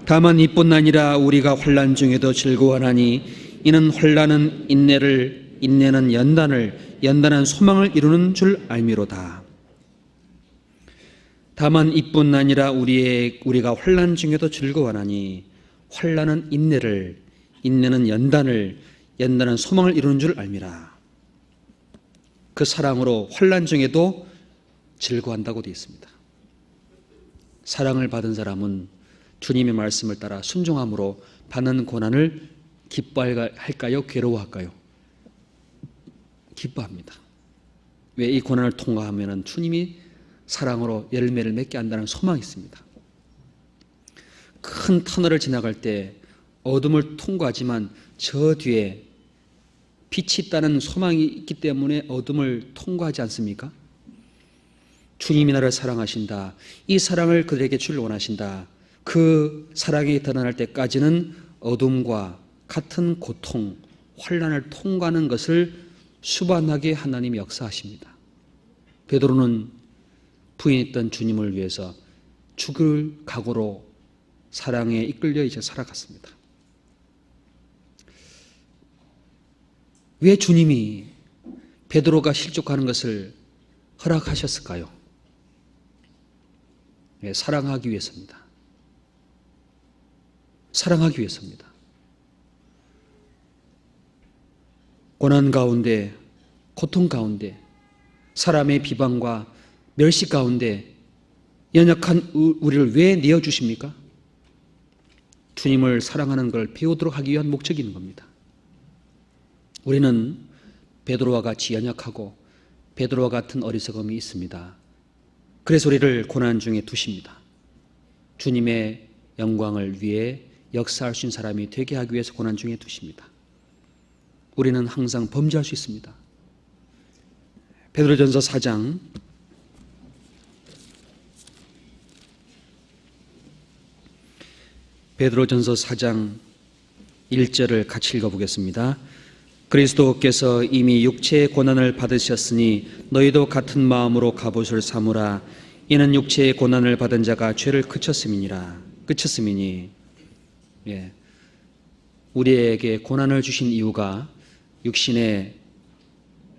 다만 이뿐 아니라 우리가 환난 중에도 즐거워하나니 이는 환난은 인내를, 인내는 연단을, 연단은 소망을 이루는 줄 알미로다. 다만 이뿐 아니라 우리가 환난 중에도 즐거워하나니 환난은 인내를, 인내는 연단을, 연단한 소망을 이루는 줄 알미라. 그 사랑으로 환난 중에도 즐거워한다고 되어 있습니다. 사랑을 받은 사람은 주님의 말씀을 따라 순종함으로 받는 고난을 기뻐할까요? 괴로워할까요? 기뻐합니다. 왜? 이 고난을 통과하면 주님이 사랑으로 열매를 맺게 한다는 소망이 있습니다. 큰 터널을 지나갈 때 어둠을 통과하지만 저 뒤에 빛이 있다는 소망이 있기 때문에 어둠을 통과하지 않습니까? 주님이 나를 사랑하신다. 이 사랑을 그들에게 주길 원하신다. 그 사랑이 드러날 때까지는 어둠과 같은 고통, 환난을 통과하는 것을 수반하게 하나님이 역사하십니다. 베드로는 부인했던 주님을 위해서 죽을 각오로 사랑에 이끌려 이제 살아갔습니다. 왜 주님이 베드로가 실족하는 것을 허락하셨을까요? 네, 사랑하기 위해서입니다. 사랑하기 위해서입니다. 고난 가운데, 고통 가운데, 사람의 비방과 멸시 가운데 연약한 우리를 왜 내어주십니까? 주님을 사랑하는 걸 배우도록 하기 위한 목적이 있는 겁니다. 우리는 베드로와 같이 연약하고 베드로와 같은 어리석음이 있습니다. 그래서 우리를 고난 중에 두십니다. 주님의 영광을 위해 역사할 수 있는 사람이 되게 하기 위해서 고난 중에 두십니다. 우리는 항상 범죄할 수 있습니다. 베드로전서 4장 1절을 같이 읽어보겠습니다. 그리스도께서 이미 육체의 고난을 받으셨으니 너희도 같은 마음으로 갑옷을 삼으라. 이는 육체의 고난을 받은 자가 죄를 그쳤음이니. 예. 우리에게 고난을 주신 이유가 육신의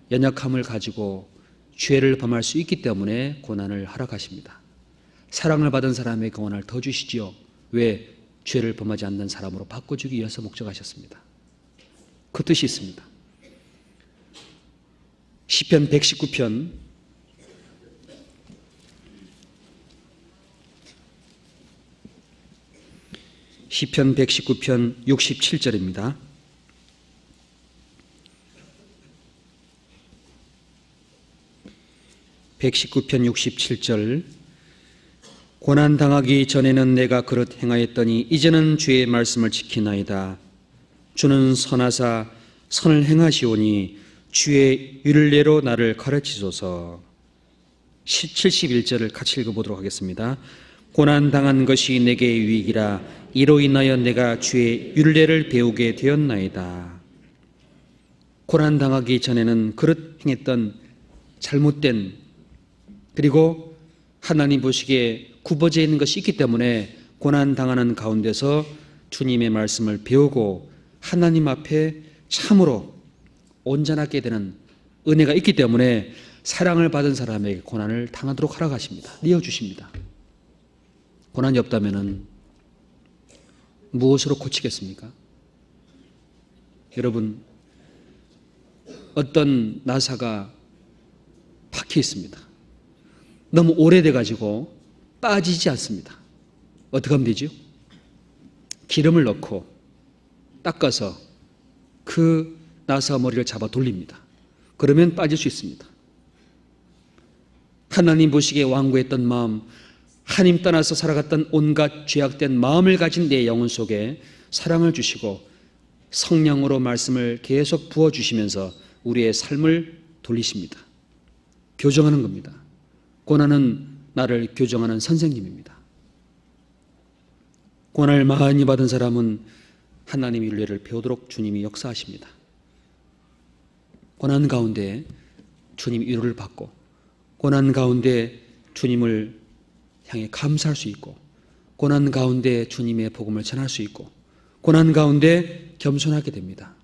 연약함을 가지고 죄를 범할 수 있기 때문에 고난을 허락하십니다. 사랑을 받은 사람에게 고난을 더 주시지요. 왜? 죄를 범하지 않는 사람으로 바꿔주기 위해서 목적하셨습니다. 그 뜻이 있습니다. 시편 119편 67절입니다. (119편) 67절. 고난당하기 전에는 내가 그릇 행하였더니 이제는 주의 말씀을 지키나이다. 주는 선하사 선을 행하시오니 주의 율례로 나를 가르치소서. 71절을 같이 읽어보도록 하겠습니다. 고난당한 것이 내게 유익이라. 이로 인하여 내가 주의 율례를 배우게 되었나이다. 고난당하기 전에는 그릇 행했던 잘못된, 그리고 하나님 보시기에 굽어져 있는 것이 있기 때문에 고난당하는 가운데서 주님의 말씀을 배우고 하나님 앞에 참으로 온전하게 되는 은혜가 있기 때문에 사랑을 받은 사람에게 고난을 당하도록 허락하십니다. 내어주십니다. 고난이 없다면 무엇으로 고치겠습니까? 여러분, 어떤 나사가 박혀 있습니다. 너무 오래돼가지고 빠지지 않습니다. 어떻게 하면 되죠? 기름을 넣고 닦아서 그 나사 머리를 잡아 돌립니다. 그러면 빠질 수 있습니다. 하나님 보시기에 완고했던 마음, 하나님 떠나서 살아갔던 온갖 죄악된 마음을 가진 내 영혼 속에 사랑을 주시고 성령으로 말씀을 계속 부어주시면서 우리의 삶을 돌리십니다. 교정하는 겁니다. 고난은 나를 교정하는 선생님입니다. 고난을 많이 받은 사람은 하나님의 율례를 배우도록 주님이 역사하십니다. 고난 가운데 주님 위로를 받고 고난 가운데 주님을 향해 감사할 수 있고 고난 가운데 주님의 복음을 전할 수 있고 고난 가운데 겸손하게 됩니다.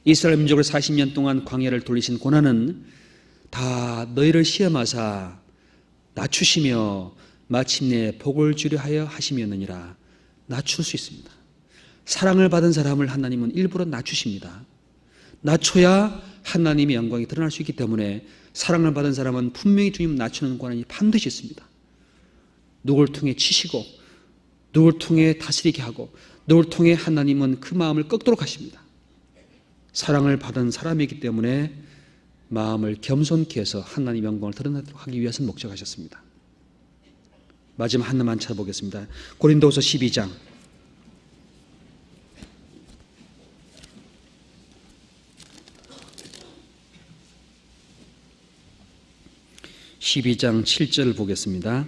이스라엘 민족을 40년 동안 광야를 돌리신 고난은 다 너희를 시험하사 낮추시며 마침내 복을 주려 하여 하심이었느니라. 낮출 수 있습니다. 사랑을 받은 사람을 하나님은 일부러 낮추십니다. 낮춰야 하나님의 영광이 드러날 수 있기 때문에 사랑을 받은 사람은 분명히 주님 낮추는 권한이 반드시 있습니다. 누굴 통해 치시고 누굴 통해 다스리게 하고 누굴 통해 하나님은 그 마음을 꺾도록 하십니다. 사랑을 받은 사람이기 때문에 마음을 겸손케 해서 하나님의 영광을 드러내도록 하기 위해서 목적하셨습니다. 마지막 하나만 찾아보겠습니다. 고린도후서 12장 7절 보겠습니다.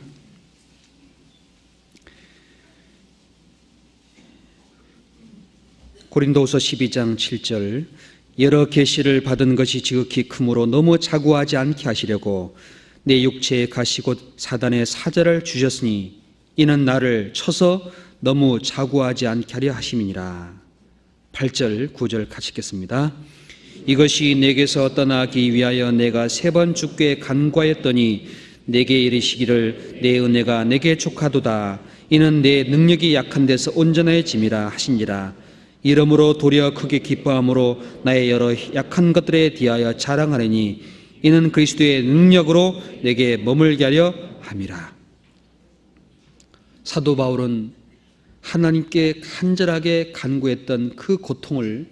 고린도후서 12장 7절 여러 계시를 받은 것이 지극히 크므로 너무 자고하지 않게 하시려고 내 육체에 가시 곧 사단의 사자를 주셨으니 이는 나를 쳐서 너무 자고하지 않게 하려 하심이니라. 8절 9절 같이 읽겠습니다. 이것이 내게서 떠나기 위하여 내가 3번 주께 간구하였더니 내게 이르시기를 내 은혜가 내게 족하도다. 이는 내 능력이 약한 데서 온전해짐이라 하시니라. 이러므로 도리어 크게 기뻐함으로 나의 여러 약한 것들에 대하여 자랑하려니 이는 그리스도의 능력으로 내게 머물게 하려 함이라. 사도 바울은 하나님께 간절하게 간구했던 그 고통을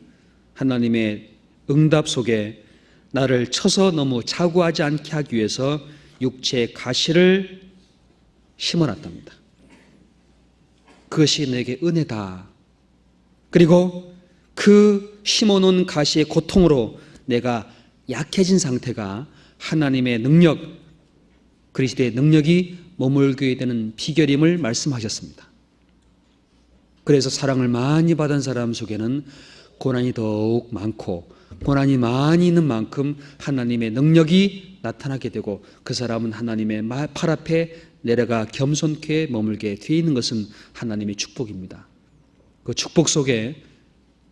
하나님의 응답 속에 나를 쳐서 너무 자고하지 않게 하기 위해서 육체의 가시를 심어놨답니다. 그것이 내게 은혜다. 그리고 그 심어놓은 가시의 고통으로 내가 약해진 상태가 하나님의 능력, 그리스도의 능력이 머물게 되는 비결임을 말씀하셨습니다. 그래서 사랑을 많이 받은 사람 속에는 고난이 더욱 많고 고난이 많이 있는 만큼 하나님의 능력이 나타나게 되고 그 사람은 하나님의 팔 앞에 내려가 겸손케 머물게 되어 있는 것은 하나님의 축복입니다. 그 축복 속에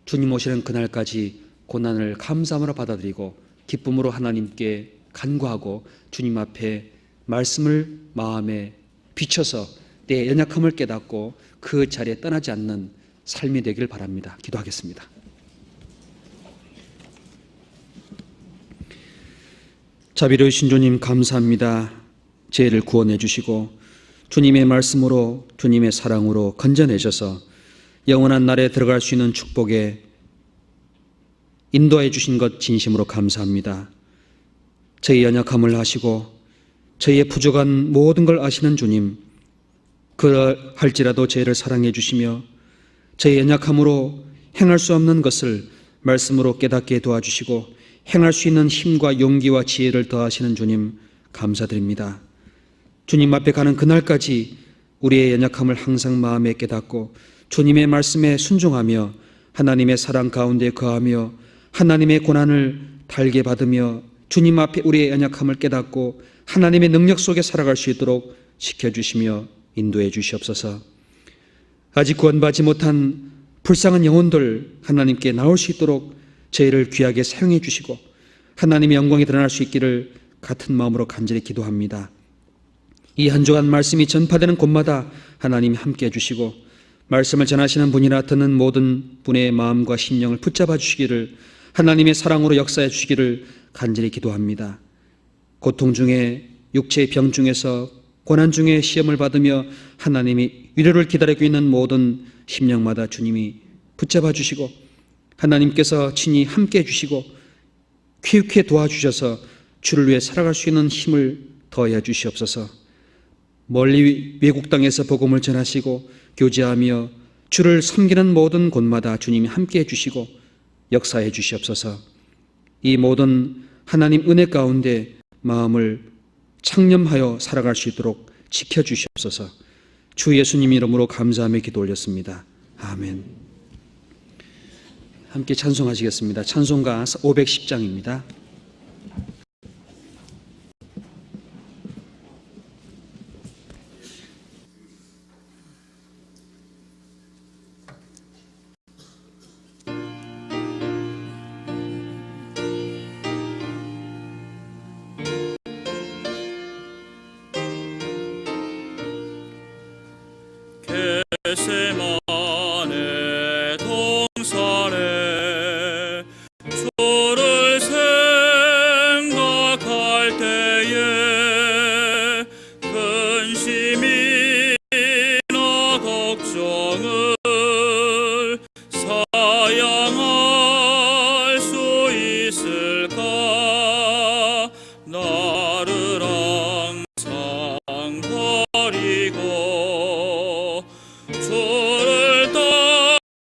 주님 오시는 그날까지 고난을 감사함으로 받아들이고 기쁨으로 하나님께 간구하고 주님 앞에 말씀을 마음에 비춰서 내 연약함을 깨닫고 그 자리에 떠나지 않는 삶이 되길 바랍니다. 기도하겠습니다. 자비로우신 주님 감사합니다. 죄를 구원해 주시고 주님의 말씀으로 주님의 사랑으로 건져내셔서 영원한 날에 들어갈 수 있는 축복에 인도해 주신 것 진심으로 감사합니다. 저희 연약함을 아시고 저희의 부족한 모든 걸 아시는 주님, 그럴지라도 저희를 사랑해 주시며 저희 연약함으로 행할 수 없는 것을 말씀으로 깨닫게 도와주시고 행할 수 있는 힘과 용기와 지혜를 더하시는 주님 감사드립니다. 주님 앞에 가는 그날까지 우리의 연약함을 항상 마음에 깨닫고 주님의 말씀에 순종하며 하나님의 사랑 가운데 거하며 하나님의 고난을 달게 받으며 주님 앞에 우리의 연약함을 깨닫고 하나님의 능력 속에 살아갈 수 있도록 지켜주시며 인도해 주시옵소서. 아직 구원받지 못한 불쌍한 영혼들 하나님께 나올 수 있도록 저희를 귀하게 사용해 주시고 하나님의 영광이 드러날 수 있기를 같은 마음으로 간절히 기도합니다. 이 한 주간 말씀이 전파되는 곳마다 하나님이 함께해 주시고 말씀을 전하시는 분이나 듣는 모든 분의 마음과 심령을 붙잡아 주시기를 하나님의 사랑으로 역사해 주시기를 간절히 기도합니다. 고통 중에 육체의 병 중에서 고난 중에 시험을 받으며 하나님이 위로를 기다리고 있는 모든 심령마다 주님이 붙잡아 주시고 하나님께서 친히 함께해 주시고 쾌유케 도와주셔서 주를 위해 살아갈 수 있는 힘을 더해 주시옵소서. 멀리 외국 땅에서 복음을 전하시고 교제하며 주를 섬기는 모든 곳마다 주님이 함께해 주시고 역사해 주시옵소서. 이 모든 하나님 은혜 가운데 마음을 창념하여 살아갈 수 있도록 지켜주시옵소서. 주 예수님 이름으로 감사하며 기도 올렸습니다. 아멘. 함께 찬송하시겠습니다. 찬송가 510장입니다. 겟세마네 동산에 향할 수 있을까? 나를 항상 버리고